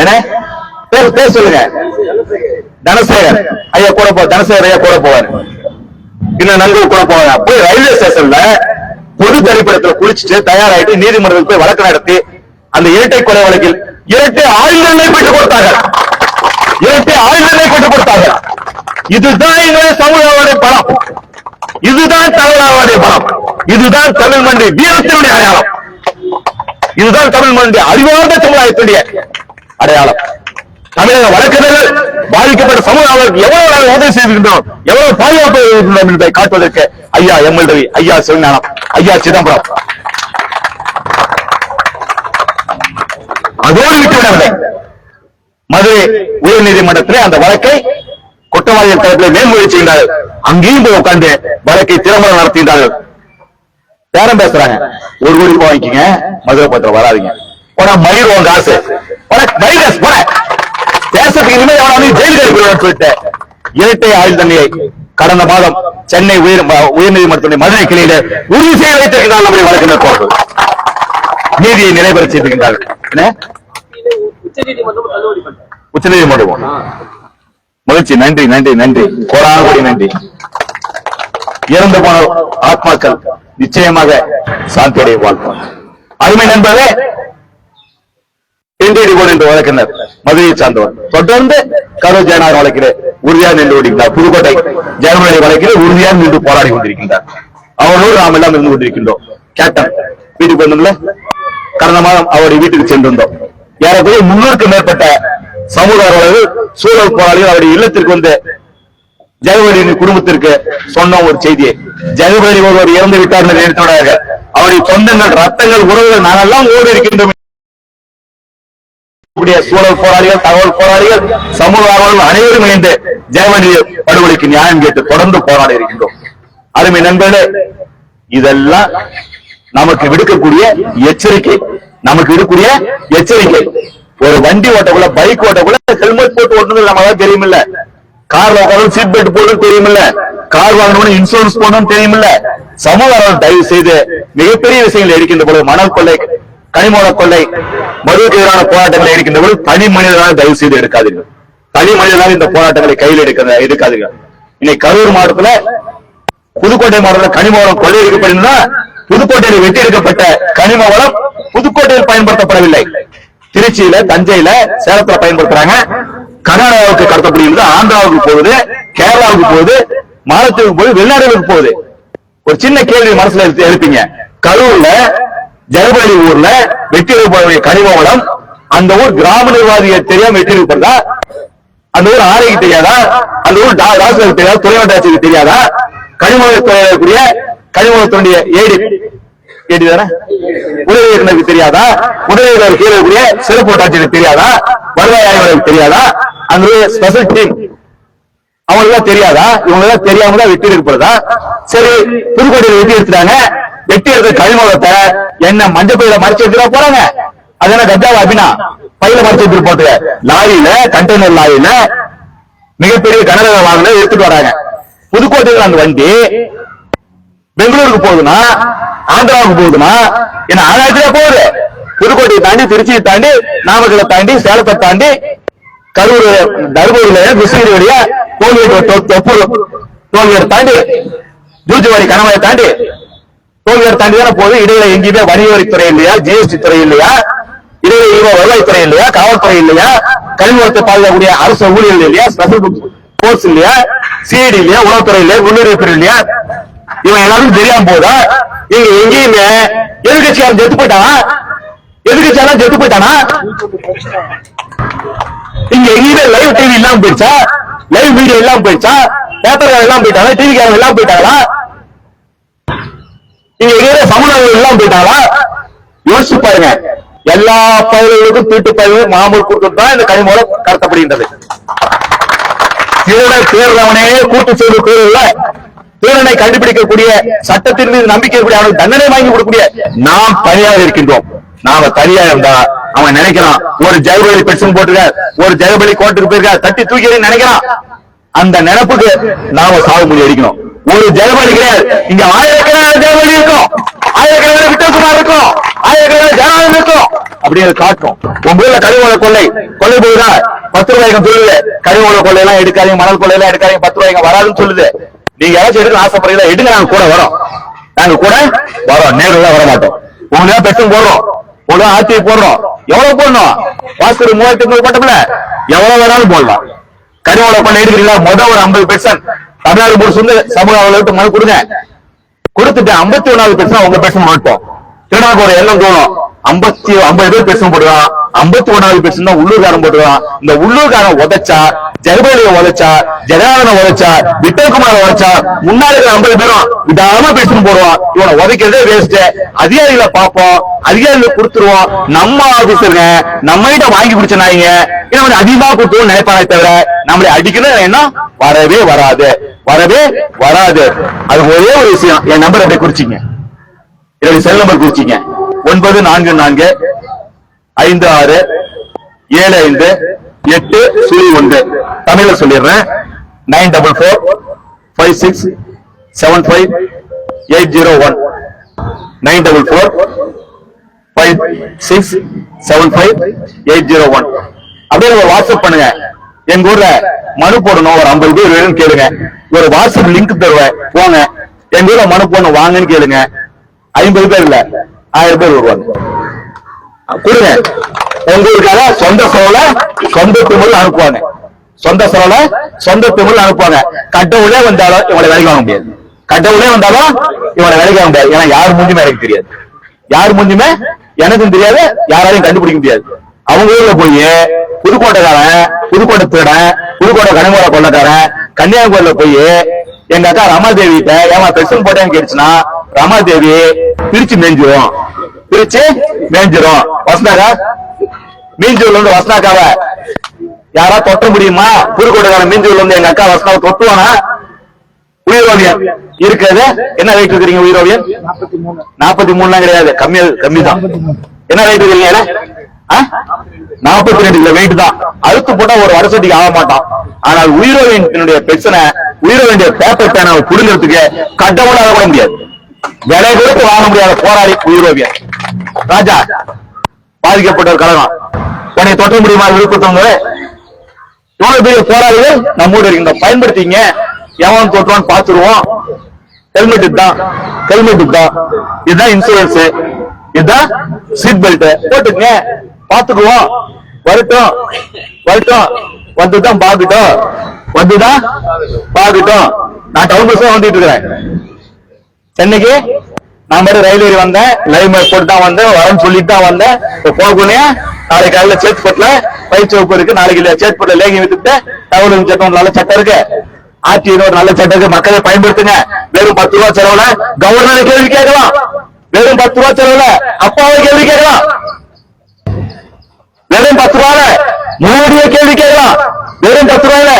என்ன பேர் சொல்லுங்க? தனசேகர் ஐயா கூட தனசேகர் ஐயா கூட போவாரு. இன்னும் நண்பர்கள் கூட போவாங்க. போய் ரயில்வே ஸ்டேஷன்ல பொது தரிப்பிடத்துல குளிச்சுட்டு தயாராயிட்டு நீதிமன்றத்தில் போய் வழக்கு நடத்தி அந்த இரட்டை கொலை வழக்கில் இரட்டை ஆயுள் தண்டனை பெற்றுக் கொடுத்தார்கள். இரட்டை ஆயுள் தண்டனை பெற்றுக் கொடுத்தார்கள். இதுதான் எங்களுடைய சமூகங்களுடைய பலம், இதுதான் தமிழர்களுடைய பலம், இதுதான் தமிழ் மண்டி வீரத்தினுடைய அடையாளம், இதுதான் தமிழ் மண்டி அறிவார்ந்த சமுதாயத்துடைய அடையாளம். தமிழக வழக்கறிஞர்கள் பாதிக்கப்பட்ட சமூகங்களுக்கு எவ்வளவு நாங்கள் உதவி செய்திருக்கின்றோம், எவ்வளவு பாதுகாப்பு இருக்கின்றோம் என்பதை காட்டுவதற்கு ஐயா எம்எல்ஏ, ஐயா சிவஞானம், ஐயா சிதம்பரம் அதோடு விட்டுவிடவில்லை. மதுரை உயர் நீதிமன்றத்திலே அந்த வழக்கை குற்றவாளிகள் தரப்பில் மேல்முறையீடு செய்கின்றார்கள். அங்கேயும் போய் உட்கார்ந்து வழக்கை திறம்பட நடத்துகின்றார்கள். பேரம் பேசுறாங்க, 1 கோடி ரூபாய் வாங்கிக்கங்க, மதுரை பத்திரம் வராதிங்க, போனா மயிர் காசு போன தேசத்துக்கு இனிமே ஜெயிலுக்கு சொல்லிட்டு இரட்டை ஆயுள் தண்டனையை கடந்த மாதம் சென்னை உயர்நீதிமன்றத்துடைய மதுரை கிளையில உறுதி செய்ய வைத்திருக்கிறார்கள். நம்முடைய வழக்கினர் நீதியை நிறைவேற செய்திருக்கின்றார்கள். உச்சநீதிமன்றம் மகிழ்ச்சி, நன்றி நன்றி நன்றி, கோடான கோடி நன்றி. இறந்து போன ஆத்மாக்கள் நிச்சயமாக சாந்தியடைய வாழ்க்கை. அருமை நண்பர்களே, என்ற வழக்கினர் மதுரையை சார்ந்தவர் தொடர்ந்து கரூர் ஜெயநாதன் வழக்கிலே உறுதியாக நின்று கொண்டிருக்கிறார். புதுக்கோட்டை ஜெயமணி வழக்கிலே உறுதியாக நின்று போராடி கொண்டிருக்கின்றார். அவரோடு நாம் எல்லாம் இருந்து கொண்டிருக்கின்றோம். கேப்டன் வீட்டுக்கு வந்தோம்ல, கடந்த மாதம் அவருடைய வீட்டுக்கு சென்றிருந்தோம். ஏறக்குறைய 300க்கும் மேற்பட்ட சமூக ஆர்வலர்கள், சூழல் போராளிகள் அவருடைய இல்லத்திற்கு வந்து ஜெகபதியின் குடும்பத்திற்கு சொன்ன ஒரு செய்தியை, ஜெகபதி ஒருவர் இறந்து விட்டார் என்று நினைத்தோடார்கள். அவருடைய சொந்தங்கள், ரத்தங்கள், உறவுகள் நாங்கெல்லாம் ஓடி இருக்கின்றோம். சூழல் போராளிகள், தகவல் போராளிகள், சமூக ஆர்வலர்கள் அனைவரும் இணைந்து ஜெகபதி படுகொலைக்கு நியாயம் கேட்டு தொடர்ந்து போராடி இருக்கின்றோம். அருமை நண்பர்களே, இதெல்லாம் நமக்கு விடுக்கக்கூடிய எச்சரிக்கை, நமக்கு விடுக்கக்கூடிய எச்சரிக்கை. ஒரு வண்டி ஓட்டக்குள்ள, பைக் ஓட்டக்குள்ள ஹெல்மெட் போட்டு ஓட்டுறது நமக்கு தெரியும் இல்ல, கார்ல உட்காந்து சீட் பெல்ட் போடணும் தெரியும் இல்ல, கார் வாங்கணும் இன்சூரன்ஸ் போடணும் தெரியும் இல்ல. சமூக ஆர்வலர் தயவு செய்து மிகப்பெரிய விஷயங்கள் எடுக்கின்ற பொழுது, மணல் கொள்ளை, கனிமூல கொள்ளை, மதுவுக்கு எதிரான போராட்டங்களை எடுக்கின்ற பொழுது தனி மனிதனாக தயவு செய்து எடுக்காதீர்கள். தனி மனிதனாக இந்த போராட்டங்களை கையில் எடுக்காதீர்கள். இன்னைக்கு கரூர் மாவட்டத்துல, புதுக்கோட்டை மாவட்டத்தில் கனிம வளம் கொள்ளையடிக்கப்படுகிறதா? புதுக்கோட்டையில் வெட்டி எடுக்கப்பட்ட கனிம வளம் புதுக்கோட்டையில் பயன்படுத்தப்படவில்லை. திருச்சியில, தஞ்சையில, சேலத்துல பயன்படுத்துறாங்க. கர்நாடகாவுக்கு கடத்தப்படுகிறது, ஆந்திராவுக்கு போகுது, கேரளாவுக்கு போகுது, மாலத்தீவுக்கு போகுது, வெளிநாடுகளுக்கு போகுது. ஒரு சின்ன கேள்வி மனசுல எழுப்பீங்க. கரூர்ல ஜெகபலி ஊர்ல வெட்டி எடுக்கக்கூடிய கனிம வளம், அந்த ஊர் கிராம நிர்வாகியை தெரியாம வெட்டி எடுக்கப்படுதா? அந்த ஊர் ஆணைக்கு தெரியாதா? அந்த ஊர் ராசுக்கு தெரியாதா? துணை வட்டாட்சிக்கு தெரியாதா? கனிமவளக்கூடிய கனிமவளத்துடைய ஏடி தானே உதவி இயக்குநருக்கு தெரியாதா? உதவி இயக்குநர் கீழே இருக்கக்கூடிய சிறப்பு வட்டாட்சியருக்கு தெரியாதா? வருவாய் ஆய்வாளருக்கு தெரியாதா? அந்த ஸ்பெஷல் டீம் அவங்களுக்கு தெரியாதா? இவங்க எல்லாம் தெரியாம தான் வெட்டி எடுக்கப்படுதா? சரி, புதுக்கோட்டையில வெட்டி எடுத்துட்டாங்க. வெட்டி எடுத்த கனிமவளத்தை என்ன மஞ்சள் பையில மறைச்சு எடுத்துட்டா போறாங்க? அது என்ன கஜாவா அப்படின்னா பையில மறைச்சு எடுத்துட்டு போட்டு லாரியில கண்டெய்னர் லாரியில மிகப்பெரிய கனரக வாகனம் எடுத்துட்டு வராங்க. புதுக்கோட்டையில் அந்த வண்டி பெங்களூருக்கு போகுதுன்னா, ஆந்திராவுக்கு போகுதுன்னா என்ன ஆகாயத்திலே போகுது. புதுக்கோட்டையை தாண்டி, திருச்சியை தாண்டி, நாமக்கலை தாண்டி, சேலத்தை தாண்டி, கரூர் தர்மபுரியில கிருஷ்ணகிரி வழியா டோல்கேட் தாண்டி, ஜூஜுவாடி கணவாயை தாண்டி டோல்கேட் தாண்டி தானே போகுது. இடையில எங்கேயுமே வணிகவரித்துறை இல்லையா? ஜிஎஸ்டி துறை இல்லையா? இடையில வருவாய்த்துறை இல்லையா? காவல்துறை இல்லையா? கனிமவளத்தை பாதுகாக்கக்கூடிய அரசு ஊழியர்கள் இல்லையா? ஸ்பெஷல் போர்ஸ் இல்லையா? சிஐடி இல்லையா? உளவுத்துறை இல்லையா? உள்ளுறவு இல்லையா? இவன் எல்லாரும் தெரியாம போதா? இங்க எங்கேயுமே எதிர்கட்சியாளன் செத்து போயிட்டானா? எதிர்கட்சியாளன் செத்து போயிட்டானா? இங்க எங்கேயுமே லைவ் டிவி இல்லாம போயிடுச்சா? லைவ் வீடியோ இல்லாம போயிடுச்சா? பேப்பர்கள் எல்லாம் போயிட்டாங்களா? டிவி கேமரா எல்லாம் போயிட்டாங்களா? இங்க எங்கேயுமே சமுதாயம் எல்லாம் போயிட்டாங்களா? யோசிச்சு பாருங்க. எல்லா பயிர்களுக்கும் தீட்டு பயிர் மாமூல் கூட்டம் தான் இந்த கனிமவளம் கடத்தப்படுகின்றது. திருடனை தேர்தவனே கூட்டு செய்து கூறல, திருடனை கண்டுபிடிக்கக்கூடிய சட்டத்தின் மீது நம்பிக்கை அவனுக்கு தண்டனை வாங்கி கொடுக்கக்கூடிய நாம் தனியாக இருக்கின்றோம். நாம தனியா இருந்தா அவன் நினைக்கிறான் ஒரு ஜெகபலி பெட்சன் போட்டுருக்க, ஒரு ஜெகபலி கோட்டுக்கு போயிருக்க, தட்டி தூக்கி நினைக்கிறான். அந்த நினைப்புக்கு நாம சாகுமொழி அடிக்கணும். ஒரு ஜெகபலி கிடையாது, இங்க ஆயிரக்கணக்கான ஜெகபலி இருக்கும், ஆயிரக்கணக்கான விட்டகுமார் இருக்கும், ஆயிரக்கணக்கான ஜனநாயகம் இருக்கும். அப்படியே காட்டும். உங்க ஊர்ல கனிமவள கொள்ளை போகுதா? 10 ரூபாய்க்கு சொல்லுது. கனிமவள கொள்ளை எல்லாம் எடுக்காதீங்க, மணல் கொள்ளை எல்லாம் எடுக்காதீங்க, 10 ரூபாய்க்கு வராதுன்னு சொல்லுது. நீங்க யாராச்சும் எடுக்க ஆசைப்படுறீங்களா? எடுங்க, நாங்க கூட வரோம். நாங்க கூட வரோம், நேரில் வர மாட்டோம். உங்களுக்கு பெட்ரோல் போடுறோம், உங்களுக்கு ஆட்சியை போடுறோம். எவ்வளவு போடணும்? வாஸ்து 3500 போட்டோம்ல, எவ்வளவு வேணாலும் போடலாம். கனிமவள கொள்ளை எடுக்கிறீங்களா? முதல் ஒரு 50% தமிழ்நாடு போர்டு சொந்த சமூக விட்டு மனு கொடுங்க. கொடுத்துட்டு 51% உங்க பெர்சன் மாட்டோம். திருநாக்கு ஒரு எண்ணம் தோணும், 50 பேர் பெர்சன் போடுவான், 51% தான் உள்ளூர்காரன் போட்டுருவான். இந்த உள்ளூர்காரன் உதைச்சா, ஜெகபலியை உதைச்சா, ஜெகநாதனை உதைச்சா, விட்டகுமார உதைச்சா, முன்னாடி 50 பேரும் விடாம பெர்சன் போடுவான். இவனை உதைக்கிறதே வேஸ்ட். அதிகாரிகளை பார்ப்போம், அதிகாரிகளை கொடுத்துருவோம். நம்ம ஆபீசருங்க நம்ம கிட்ட வாங்கி பிடிச்ச நாய்ங்க இவன் அதிகமா கொடுத்துருவோம் நினைப்பானே தவிர நம்மளை அடிக்கணும் என்ன வரவே வராது, வரவே வராது. அது ஒரே ஒரு விஷயம், என் நம்பர் அப்படியே குறிச்சிங்க, என்னுடைய செல் நம்பர் குறிச்சிங்க. 9456757801. தமிழ்ல சொல்லிடுறேன், 9445675801. 9445675801. அப்படியே ஒரு வாட்ஸ்அப் பண்ணுங்க. எங்க ஊர்ல மனு போடணும், ஒரு 50 பேர் வேணும்னு கேளுங்க, ஒரு வாட்ஸ்அப் லிங்க் தருவேன், போங்க. எங்க ஊர்ல மனு போடணும் வாங்கன்னு கேளுங்க. 50 பேர் இல்ல, 1000 பேர் வருவாங்க. கொடுங்க. உங்களுக்காக சொந்த செலவுல சொந்த திமுல் அனுப்புவாங்க, சொந்த செலவுல சொந்த திமுல் அனுப்புவாங்க. கடவுளே வந்தாலும் இவங்களை வேலைக்கு வாங்க முடியாது, கடவுளே வந்தாலும் இவங்களை வேலைக்கு வாங்க முடியாது. ஏன்னா யார் மூஞ்சுமே எனக்கு தெரியாது, யார் மூஞ்சுமே எனக்கும் தெரியாது, யாராலையும் கண்டுபிடிக்க முடியாது. அவங்க ஊர்ல போய் புதுக்கோட்டைக்காரன், புதுக்கோட்டை திருடன், புதுக்கோட்டை கனிமவள கொள்ளக்காரன் கன்னியாகுமரியில போய் எங்க அக்கா ரமாதேவி கிட்ட ஏமா பெர்சன் போட்டேன்னு கேட்டுச்சுன்னா, ரமாதேவி பிரிச்சு மேஞ்சிரும், பிரிச்சு மேஞ்சிரும். வசனாக்கா மீஞ்சூர்ல இருந்து வசனாக்காவ யாரா தொட்ட முடியுமா? புதுக்கோட்டைக்காரன் மீஞ்சூர்ல இருந்து எங்க அக்கா வசனாவை தொட்டுவானா? உயிரோவியம் இருக்கிறது என்ன வெயிட் இருக்கிறீங்க? உயிரோவியம் 43 கிடையாது, கம்மி தான். என்ன வெயிட் இருக்கிறீங்க? 42 வெயிட் தான். அழுத்து போட்டா ஒரு வருஷத்துக்கு ஆக மாட்டான். ஆனால் உயிரோவியனுடைய பிரச்சனை, உயிரோவிய பேப்பர் பேனாவை புடுங்கிறதுக்கு கடவுளாக கூட முடியாது, விலை கொடுத்து வாங்க முடியாத போராடி உயிரோவியன் ராஜா பாதிக்கப்பட்ட ஒரு கழகம். உன்னை தொட்ட முடியுமா? விருப்பத்தவங்க எவ்வளவு பெரிய போராளிகள் நம்மோடு இருக்கின்ற பயன்படுத்திங்க. எவன் தொட்டுவான்னு பாத்துருவோம். ஹெல்மெட் தான், ஹெல்மெட் தான், இதுதான் இன்சூரன்ஸ், இதுதான் சீட் பெல்ட் போட்டுங்க, பாத்துக்குவோம். வரட்டும் வரட்டும். வந்துதான் பாக்கட்டும். நான் டவுன் பஸ் தான் வந்துட்டு இருக்கிறேன். சென்னைக்கு நான் மாதிரி ரயில் ஏறி வந்தேன், லைவ் மேட்ச் போட்டு தான் வந்தேன், வரேன்னு சொல்லிட்டு தான் வந்தேன். போகக்கூடிய நாளைக்கு காலையில சேத்துப்பட்டுல பயிற்சி வகுப்பு இருக்கு, நாளைக்கு சேத்துப்பட்டுல லேகி வித்துட்டு தகவல் சட்டம் நல்ல சட்டம் இருக்கு, ஆட்சியின் ஒரு நல்ல சட்டம் இருக்கு, மக்களை பயன்படுத்துங்க. வெறும் 10 ரூபாய் செலவுல கவர்னரை கேள்வி கேட்கலாம், வெறும் 10 ரூபாய் செலவுல அப்பாவை கேள்வி கேட்கலாம், வெறும் 10 ரூபாயில மோடியை கேள்வி கேட்கலாம், வெறும் 10 ரூபாயில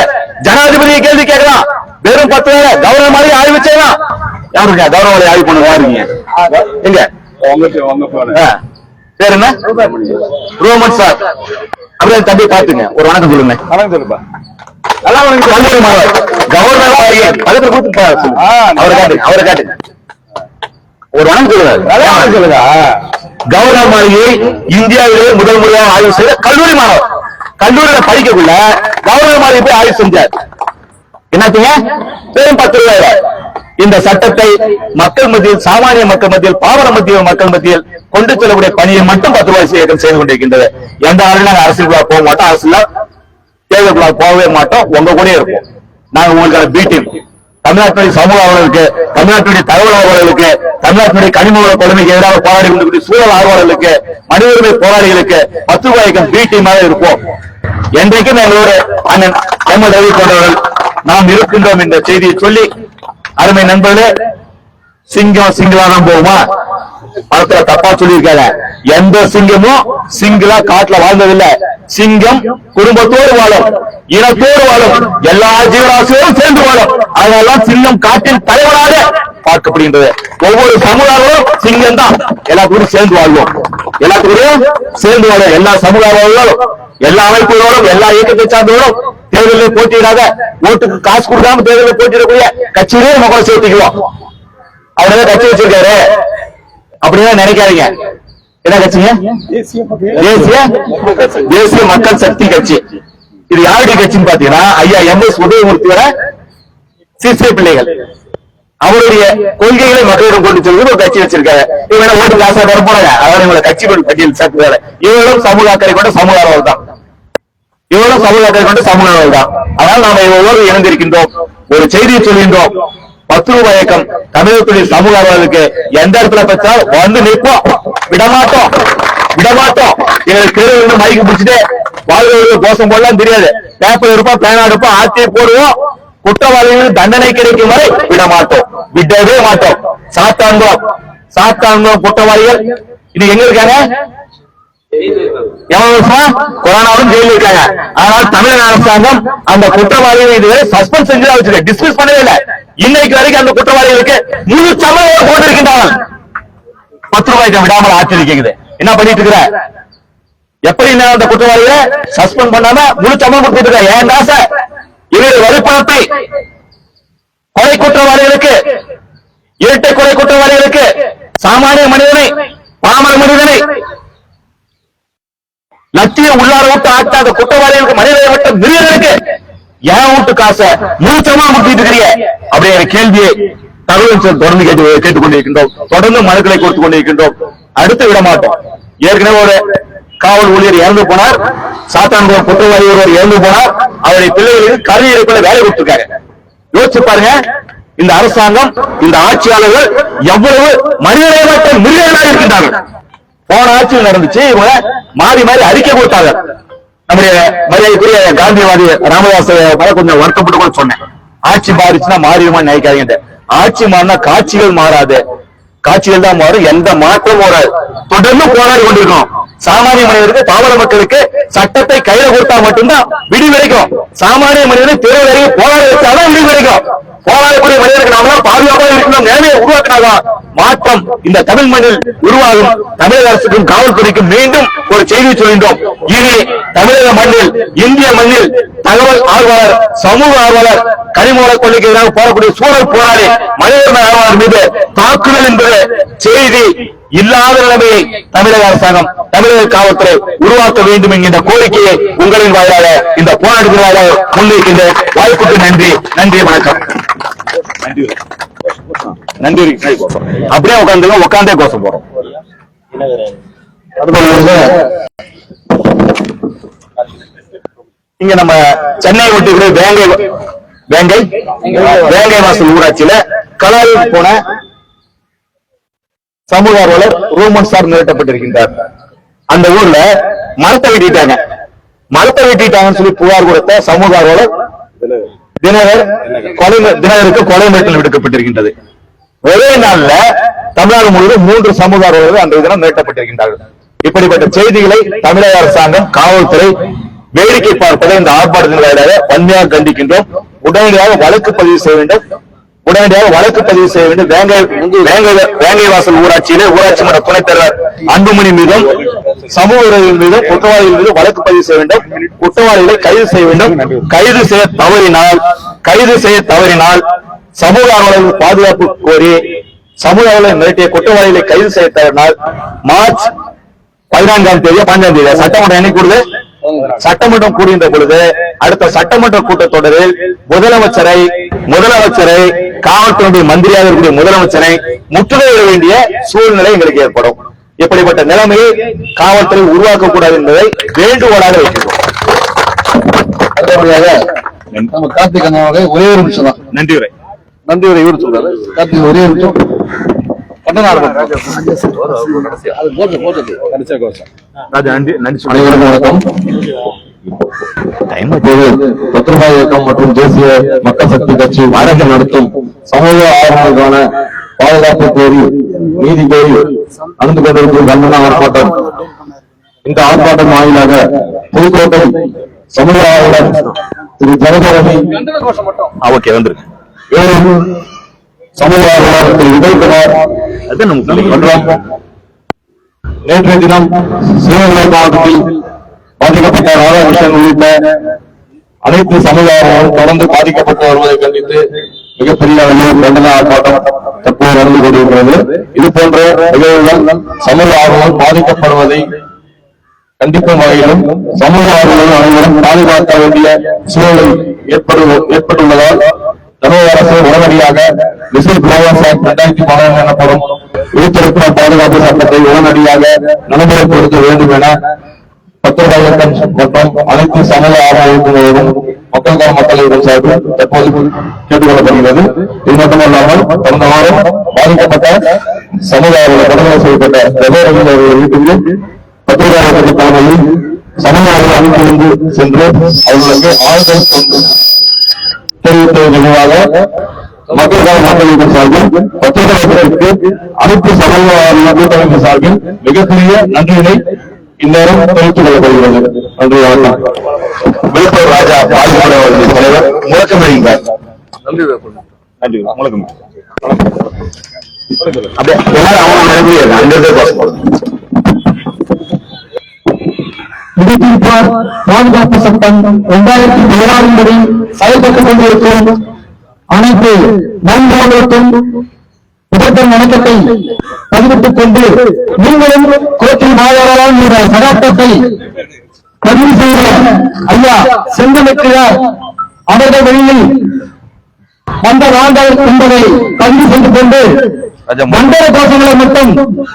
ஜனாதிபதியை கேள்வி கேட்கலாம், வெறும் 10 ரூபாயில கவர்னர் மாதிரி ஆய்வு செய்யலாம். யாருங்க கவர்னர் ஆய்வு பண்ண யாருங்க? எங்க பேர் என்ன? Roman sir. அப்படியே தம்பி பாத்துங்க, ஒரு வணக்கம் சொல்லுங்க. வணக்கம் சொல்லுப்பா. கவர்னர் அவரை காட்டுங்க, ஒரு வணக்கம் சொல்லுங்க. கவர்னர் மாளிகை இந்தியாவிலே முதல் முறையாக ஆய்வு செய்த கல்லூரி மாணவர், கல்லூரியில படிக்கக்குள்ள கவர்னர் மாளிகை போய் ஆய்வு செஞ்சார். என்னத்தீங்க? வெறும் 10 ரூபாயில இந்த சட்டத்தை மக்கள் மத்தியில், சாமானிய மக்கள் மத்தியில், பாமர மக்கள் மத்தியில் கொண்டு செல்லக்கூடிய பணியை மட்டும் 10 ரூபாய் செய்து கொண்டிருக்கின்றது. எந்த ஆளும் நாங்கள் அரசுக்குள்ள போக மாட்டோம், அரசுல தேர்தலுக்குள்ள போகவே மாட்டோம், உங்க கூட இருப்போம். நாங்க உங்களுக்கான பி டீம், தமிழ்நாட்டுடைய சமூக ஆர்வலர்களுக்கு, தமிழ்நாட்டுடைய தகவல் ஆர்வலர்களுக்கு, தமிழ்நாட்டுடைய கனிம வள கொடுமைக்கு எதிராக போராடி கொண்டிருக்கிற சூழல் ஆர்வலர்களுக்கு, மனித உரிமை போராளிகளுக்கு 10 ரூபாய்க்கு பி டீமாக இருப்போம். என்றைக்கும் எங்களோடு அண்ணன் எம் ரவி போன்றவர்கள் நாம் இருக்கின்றோம் என்ற செய்தியை சொல்லி, அருமை நண்பர்களே, சிங்கம் சிங்களா தான் போகுமா? படத்துல தப்பா சொல்லியிருக்காங்க. எந்த சிங்கமும் சிங்கிளா காட்டுல வாழ்ந்ததில்லை. சிங்கம் குடும்பத்தோடு வாழும், இனத்தோடு வாழும், எல்லா ஜீவராசியோடும் சேர்ந்து வாழும். அதனால சிங்கம் காட்டின் தலைவராக பார்க்கப்படுகின்றது. ஒவ்வொரு சமுதாயமும் சிங்கம் தான். எல்லாத்துக்கும் சேர்ந்து வாழ்வோம், எல்லாத்துக்கும் சேர்ந்து வாழும். எல்லா சமுதாயங்களும், எல்லா அமைப்புகளோடும், எல்லா இயக்கத்தை சார்ந்தவர்களும் தேர்தலில் போட்டியிடாத, ஓட்டுக்கு காசு கொடுக்காம தேர்தலில் போட்டியிடக்கூடிய கட்சியிலே நம்ம கூட சேர்த்துக்குவோம். அவரே கட்சி வச்சிருக்காரு அப்படிதான் நினைக்காதீங்க. என்ன கட்சிங்க? தேசிய மக்கள் சக்தி கட்சி. இது யாருடைய கட்சின்னு பாத்தீங்கன்னா, ஐயா MS உதயமூர்த்தியோட சிசிய பிள்ளைகள். அவருடைய கொள்கைகளை மக்களிடம் கொண்டு செல்வது ஒரு கட்சி வச்சிருக்காங்க. இவங்க ஓட்டு காசா வர போறாங்க, அதனால இவங்களை கட்சி பட்டியல் சேர்க்கிறாங்க. இவர்களும் சமூக அக்கறை கொண்ட சமூக ஆர்வல் தான், இவரும் சமூக அக்கறை கொண்ட சமூக ஆர்வல் தான். அதனால் நாம ஒவ்வொரு இணைந்திருக்கின்றோம், ஒரு செய்தியை சொல்கின்றோம். 10 ரூபாய் இயக்கம் தமிழகத்துடைய சமூக ஆர்வலர்களுக்கு எந்த இடத்துல பெற்றால் வந்து நிற்போம், விடமாட்டோம். எங்களுக்கு தெருவில் மைக்கு பிடிச்சிட்டு வாழ்க்கை கோஷம் போடலாம் தெரியாது. பேப்பர் எடுப்போம், பேனா எடுப்போம், ஆட்சியை போடுவோம். குற்றவாளிகள் தண்டனை கிடைக்கும் வரை விடவே மாட்டோம். சாத்தான்குளம் குற்றவாளிகள் இது எங்க இருக்காங்க? எவ்வளவு வருஷம் கொரோனாவும் ஜெயில இருக்காங்க. ஆனால் தமிழக அரசாங்கம் அந்த குற்றவாளிகளை இதுவரை சஸ்பெண்ட் செஞ்சுதான் வச்சிருக்க, டிஸ்மிஸ் பண்ணவே இல்லை. இன்னைக்கு வரைக்கும் அந்த குற்றவாளிகளுக்கு முழு சம்பளம் போட்டிருக்கின்றார்கள். 10 ரூபாய்க்கு விடாமல் ஆட்சி கேக்குது. என்ன பண்ணிட்டு இருக்கிற? எப்படி அந்த குற்றவாளிகளை சஸ்பெண்ட் பண்ணாம முழு சம்பளம் கொடுத்துட்டு இருக்க? ஏன் காசை இவருடைய வரிப்பணத்தை கொலை குற்றவாளிகளுக்கு, இரட்டை கொலை குற்றவாளிகளுக்கு, சாமானிய மனிதனை, பாமர மனிதனை லட்சியம் உள்ளார விட்டு ஆட்டாத குற்றவாளிகளுக்கு, மனிதனை விட்டு மிருகங்களுக்கு ஏன் வீட்டு காசை முழுச்சமா முட்டிட்டு இருக்கிறீங்க? அப்படிங்கிற கேள்வியை தகவல் தொடர்ந்து கேட்டுக்கொண்டிருக்கின்றோம். தொடர்ந்து மனுக்களை கொடுத்துக் கொண்டிருக்கின்றோம். அடுத்து விட மாட்டோம். ஏற்கனவே ஒரு காவல் ஊழியர் இறந்து போனார், சாத்தான்குளம் குற்றவாளி ஒருவர் இறந்து போனார். அவருடைய பிள்ளைகளுக்கு கல்வி இறப்புல வேலை கொடுத்திருக்காங்க. யோசிச்சு பாருங்க, இந்த அரசாங்கம், இந்த ஆட்சியாளர்கள் எவ்வளவு மனிதநேயமற்ற மிருகங்களாக இருக்கின்றார்கள். போன ஆட்சியில் நடந்துச்சு, இவங்க மாறி அறிக்கை கொடுத்தாங்க. நம்முடைய மரியாதைக்குரிய காந்திவாதி ராமதாஸ் கொஞ்சம் வருத்தப்பட்டு கூட சொன்னேன், ஆட்சி மாறிச்சுன்னா மாறிடுமான்னு நினைக்காதீங்க. ஆட்சி மாறினா காட்சிகள் மாறாது, காட்சிகள் தான் மாறும், எந்த மாற்றமும் வராது. தொடர்ந்து போராடி கொண்டிருக்கோம். சாமானிய மனிதருக்கு, பாமர மக்களுக்கு சட்டத்தை கையில கொடுத்தா மட்டும்தான் விடி கிடைக்கும். சாமானிய மனிதனை தேர்தல் போராட வச்சாலும் விடி கிடைக்கும். போராடக்கூடிய மனிதருக்கு நாமெல்லாம் பாதுகாப்பாக இருக்கணும். நிலைமையை உருவாக்கினாதான் மாற்றம் இந்த தமிழ் மண்ணில் உருவாகும். தமிழக அரசுக்கும் காவல்துறைக்கும் மீண்டும் ஒரு செய்தி சொல்கின்றோம். இனி தமிழக மண்ணில், இந்திய மண்ணில் தகவல் ஆர்வலர், சமூக ஆர்வலர், கனிம வள கொள்கைக்கு எதிராக போராடக்கூடிய சூழல் போராடி மனித உரிமை ஆர்வலர் மீது தாக்குதல் என்பது செய்தி இல்லாத நிலைமையை தமிழக அரசாங்கம், தமிழக காவல்துறை உருவாக்க வேண்டும் என்கின்ற கோரிக்கையை உங்களின் வாயிலாக, இந்த போராட்டத்தின் வாயிலாக முன்வைக்கின்ற வாய்ப்புக்கு நன்றி. வணக்கம். நன்றி. அப்படியே உட்காந்தே கோஷம் போறோம். இங்க நம்ம சென்னை ஒட்டி வேங்கை வாசல் ஊராட்சியில கலாயில் போன சமூக ஆர்வலர் ரூமன் சார் நிறுத்தப்பட்டிருக்கின்றார். அந்த ஊர்ல மரத்தை வெட்டிட்டாங்கன்னு சொல்லி புகார் கொடுத்த சமூக ஆர்வலர் தினகருக்கு கொலை மிரட்டல் விடுக்கப்பட்டிருக்கின்றது. ஒரே நாள்ல தமிழ்நாடு முழுவதும் 3 சமூக ஆர்வலர்கள் அந்த தினம் மிரட்டப்பட்டிருக்கின்றார்கள். இப்படிப்பட்ட செய்திகளை தமிழக அரசாங்கம், காவல்துறை வேடிக்கை பார்ப்பதை இந்த ஆர்ப்பாட்டத்தின் வாயிலாக வன்மையாக கண்டிக்கின்றோம். உடனடியாக வழக்கு பதிவு செய்ய வேண்டும். வேங்கை வாசல் ஊராட்சியிலே ஊராட்சி மன்ற துணைத் தலைவர் அன்புமணி மீதும் சமூக விரோதிகள் மீதும் குற்றவாளிகள் மீது வழக்கு பதிவு செய்ய வேண்டும். குற்றவாளிகளை கைது செய்ய வேண்டும். கைது செய்ய தவறினால் சமூக ஆர்வலர்கள் பாதுகாப்பு கோரி சமூக ஆர்வலர்கள் மிரட்டிய குற்றவாளிகளை கைது செய்ய தவறினால் மார்ச் 14ஆம் தேதி சட்டமன்றம் என்னைக்கு கூடுது? சட்டமன்றம் கூடுகின்ற பொழுது அடுத்த சட்டமன்ற கூட்டத்தொடரில் முதலமைச்சரை காவல்துறை மந்திரியாக இருக்கக்கூடிய முதலமைச்சரை முற்றுகையிட வேண்டிய சூழ்நிலை எங்களுக்கு ஏற்படும். இப்படிப்பட்ட நிலைமையை காவல்துறை உருவாக்கக்கூடாது என்பதை வேண்டுகோளாக வைக்கிறோம். நம்ம கார்த்திக் அண்ணாவுடைய ஒரே ஒரு நிமிஷம் தான் நன்றி உரை இவர் சொல்றாரு. கார்த்திக் ஒரே நிமிஷம் இயக்கம் மற்றும் தேசிய மக்கள் சக்தி கட்சி மாநாடு நடத்தும் சமூக ஆர்வலர்களுக்கான பாதுகாப்பு கோரி நீதி கோரி நடந்து கொண்டிருக்கும் கண்டன ஆர்ப்பாட்டம். இந்த ஆர்ப்பாட்டம் வாயிலாக புதுக்கோட்டை சமூக ஆர்வலர் திரு ஜெகபரணி சமூக ஆர்வலர் திரு விஜயகுமார் நேற்றைய தினம் சிவகங்கை மாவட்டத்தில் பாதிக்கப்பட்ட ராதாகிருஷ்ணன் உள்ளிட்ட அனைத்து சமூக ஆர்வலர்களும் தொடர்ந்து பாதிக்கப்பட்டு வருவதை கண்டித்து மிகப்பெரிய அளவில் கண்டன ஆர்ப்பாட்டம் தற்போது நடந்து கொண்டிருக்கிறது. இது போன்ற நிகழ்வுகள் சமூக ஆர்வலர்கள் பாதிக்கப்படுவதை கண்டிக்கும் வகையிலும் சமூக ஆர்வலர்கள் அனைவரும் பாதுகாக்க வேண்டிய சூழலை ஏற்பட்டுள்ளதால் தமிழக அரசு உடனடியாக விசில் ப்ளோவர்ஸ் ஆக்ட் 2012 எனப்படும் உயிர்த்திருத்த பாதுகாப்பு சட்டத்தை உடனடியாக நடைமுறைப்படுத்த வேண்டும் என பத்திரிகை இயக்கம் மற்றும் அனைத்து சமூக ஆர்வலர்களும் மக்களிடம் சார்பில் தற்போது கேட்டுக் கொள்ளப்படுகிறது. இது மட்டுமல்லாமல் கடந்த வாரம் பாதிக்கப்பட்ட சமூக ஆர்வலர் படுகொலை செய்யப்பட்ட ஜெகபரணி அவர்கள் வீட்டிற்கு பத்திரிகை இயக்கத்தின் தலைமையில் சமூக ஆர்வலர் அணிந்து சென்று அவர்களுக்கு ஆறுதல் தெரிவித்தது நினைவாக மக்களிடம் சார்பில் பத்திரிகைக்கு அனைத்து சமூக ஆர்வலர் கூட்டமைப்பு சார்பில் மிகப்பெரிய நன்றியினை இந்நேரம் தெரிவித்துக் கொள்ளப்படுகிறது. நன்றி, வணக்கம். விழுப்புரம் ராஜா பாதிக்கப்பட்ட தலைவர் முழக்கம் அளிக்கிறார். நன்றி முழக்கம். அப்படியே விடுதிப்பார் பாதுகாப்பு சட்டம் 2016 படி செயல்பட்டுக் கொண்டிருக்கும் அனைத்து நண்பர்களுக்கும் முதற்கண் வணக்கத்தை பதிவிட்டுக் கொண்டு நீங்களும் கோர்ட்டில் மாதவரால் இந்த சகாப்தத்தை பதிவு செய்த ஐயா செங்கலுக்கிறார் அவர்கள் வழியில் வந்த நாங்கள் என்பதை பதிவு செய்து கொண்டு மண்டல கோஷங்களை மட்டும்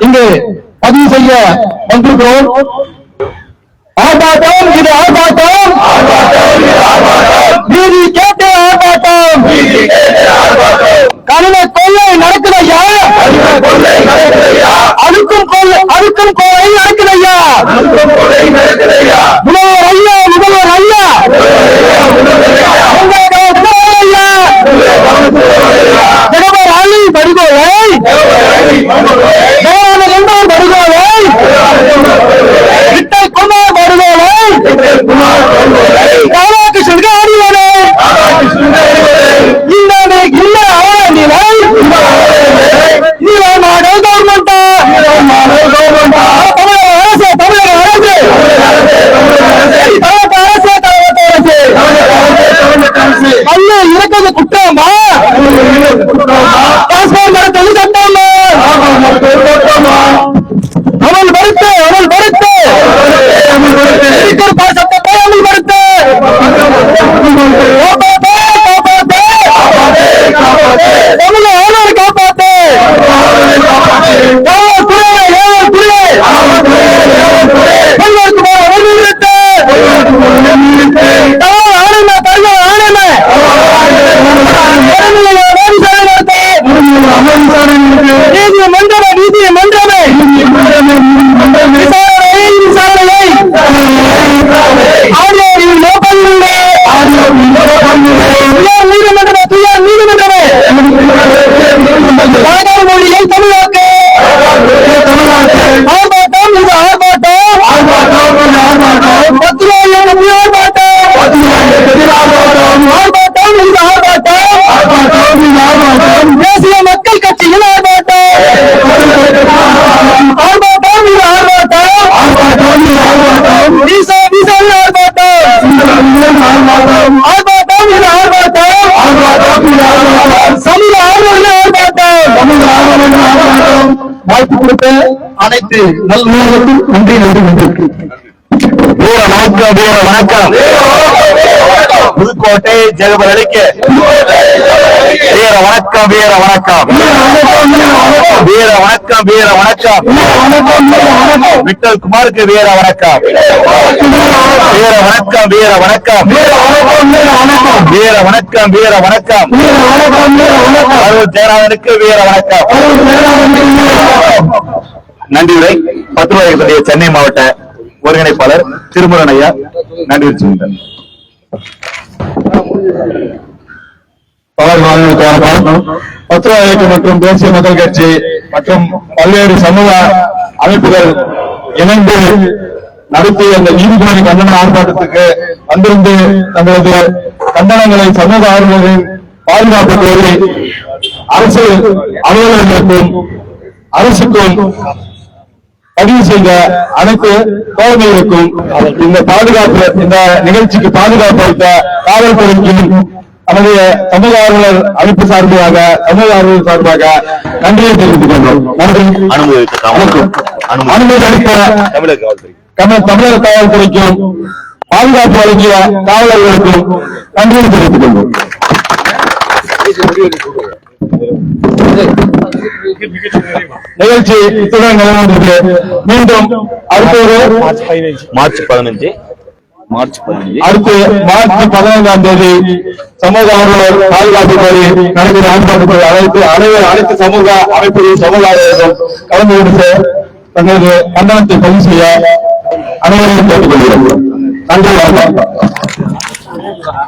இங்கு பதிவு செய்ய வந்திருக்கிறோம். ஆர்ப்பாட்டம், இது ஆர்ப்பாட்டம், நீதி கேட்டு ஆர்ப்பாட்டம். கனிம கொள்ளை நடக்குதையா, அழுக்கும் கொள்ளை நடக்குதையா. முதல்வர் ஐயா, முதல்வர் ஐயா, ஜெகபர் அலி படுகொலை, என்பவர் படுகொலை, விட்டை குமார் படுகொலை, ராதாகிருஷ்ணன் அடிவலை, இல்ல அவர நிலை, மாடல் கவர்மெண்டா, தமிழக அரசு, தமிழக அரசு, அல்ல இறக்கிறது குற்றமா, பாஸ்போர்ட் நடத்தது சட்டமா, அமல் படுத்து, அமல் படுத்து, சட்டத்தை அமல் படுத்து, தமிழக ஆளுநர் காப்பாத்து, காவல்துறை நீதிமன்றமே நீதிமன்றமே விசாரணை ஆடியோவில் லோகல்லே நீதிமன்றமே துயர் நீதிமன்றமே நாடக மொழியை தமிழாக்க ஆர்ப்பாட்டம் இது ஆர்ப்பாட்டம் பத்திராயிரம் ஆர்ப்பாட்டம் ஆர்ப்பாட்டம் இது ஆர்ப்பாட்டம் தேசிய மக்கள் கட்சியின் ஆர்ப்பாட்டம் ஆர்ப்பாட்டம் இது ஆர்ப்பாட்டம் விசா விசா ஆர்ப்பாட்டம் ஆர்ப்பாட்டம் இது ஆர்ப்பாட்டம் சமூக ஆர்வலர்கள் ஆர்ப்பாட்டம் வாய்ப்பு கொடுத்த அனைத்து நல்லுறவுக்கும் நன்றி நன்றி நன்றி. வீர வணக்கம் வீர வணக்கம். புதுக்கோட்டை ஜெகபரளிக்கு வீர வணக்கம் வீர வணக்கம். வீர வணக்கம் வீர வணக்கம். விட்டல் குமாருக்கு வீர வணக்கம். வீர வணக்கம் வீர வணக்கம். வீர வணக்கம் வீர வணக்கம். அருள் ஜெயநாதனுக்கு வீர வணக்கம். நன்றியுரை பத்திரிகை சென்னை மாவட்ட ஒருங்கிணைப்பாளர் திருமுருகன் ஐயா நன்றி சொல்லுங்கள். பத்திர இயக்கம் மற்றும் தேசிய மக்கள் கட்சி மற்றும் பல்வேறு சமூக அமைப்புகள் இணைந்து நடத்திய அந்த நீதிபதி கண்டன ஆர்ப்பாட்டத்துக்கு வந்திருந்து தங்களது கண்டனங்களை சமூக ஆர்வலர்களின் பாதுகாப்பு கோரி அரசு அலுவலர்களுக்கும் அரசுக்கும் பதிவு செய்த அனைத்து தோழமைகளுக்கும் இந்த பாதுகாப்பு இந்த நிகழ்ச்சிக்கு பாதுகாப்பு அளித்த காவல்துறைக்கும் நமது சமூக ஆர்வலர் அமைப்பு சார்பாக சமூக ஆர்வலர் சார்பாக நன்றியை தெரிவித்துக் கொண்டோம். நன்றி. அனுமதி அளித்த தமிழக காவல்துறைக்கும் பாதுகாப்பு வழங்கிய காவலர்களுக்கும் நன்றியை தெரிவித்துக் கொண்டோம். நிகழ்ச்சி இத்துடன் நிறைவடைந்தது. மீண்டும் அடுத்த ஒரு மார்ச் 15 அடுத்து மார்ச் 15ஆம் தேதி சமூக ஆர்வலர் பாதுகாப்பு கோரி நடக்கிற ஆர்ப்பாட்டத்தை அனைத்து சமூக அமைப்புகள் சமூக ஆர்வலர்கள் கலந்து கொண்டு தங்களது கண்டனத்தை பதிவு செய்ய அனைவரையும் கேட்டுக்கொள்கிறோம். நன்றி.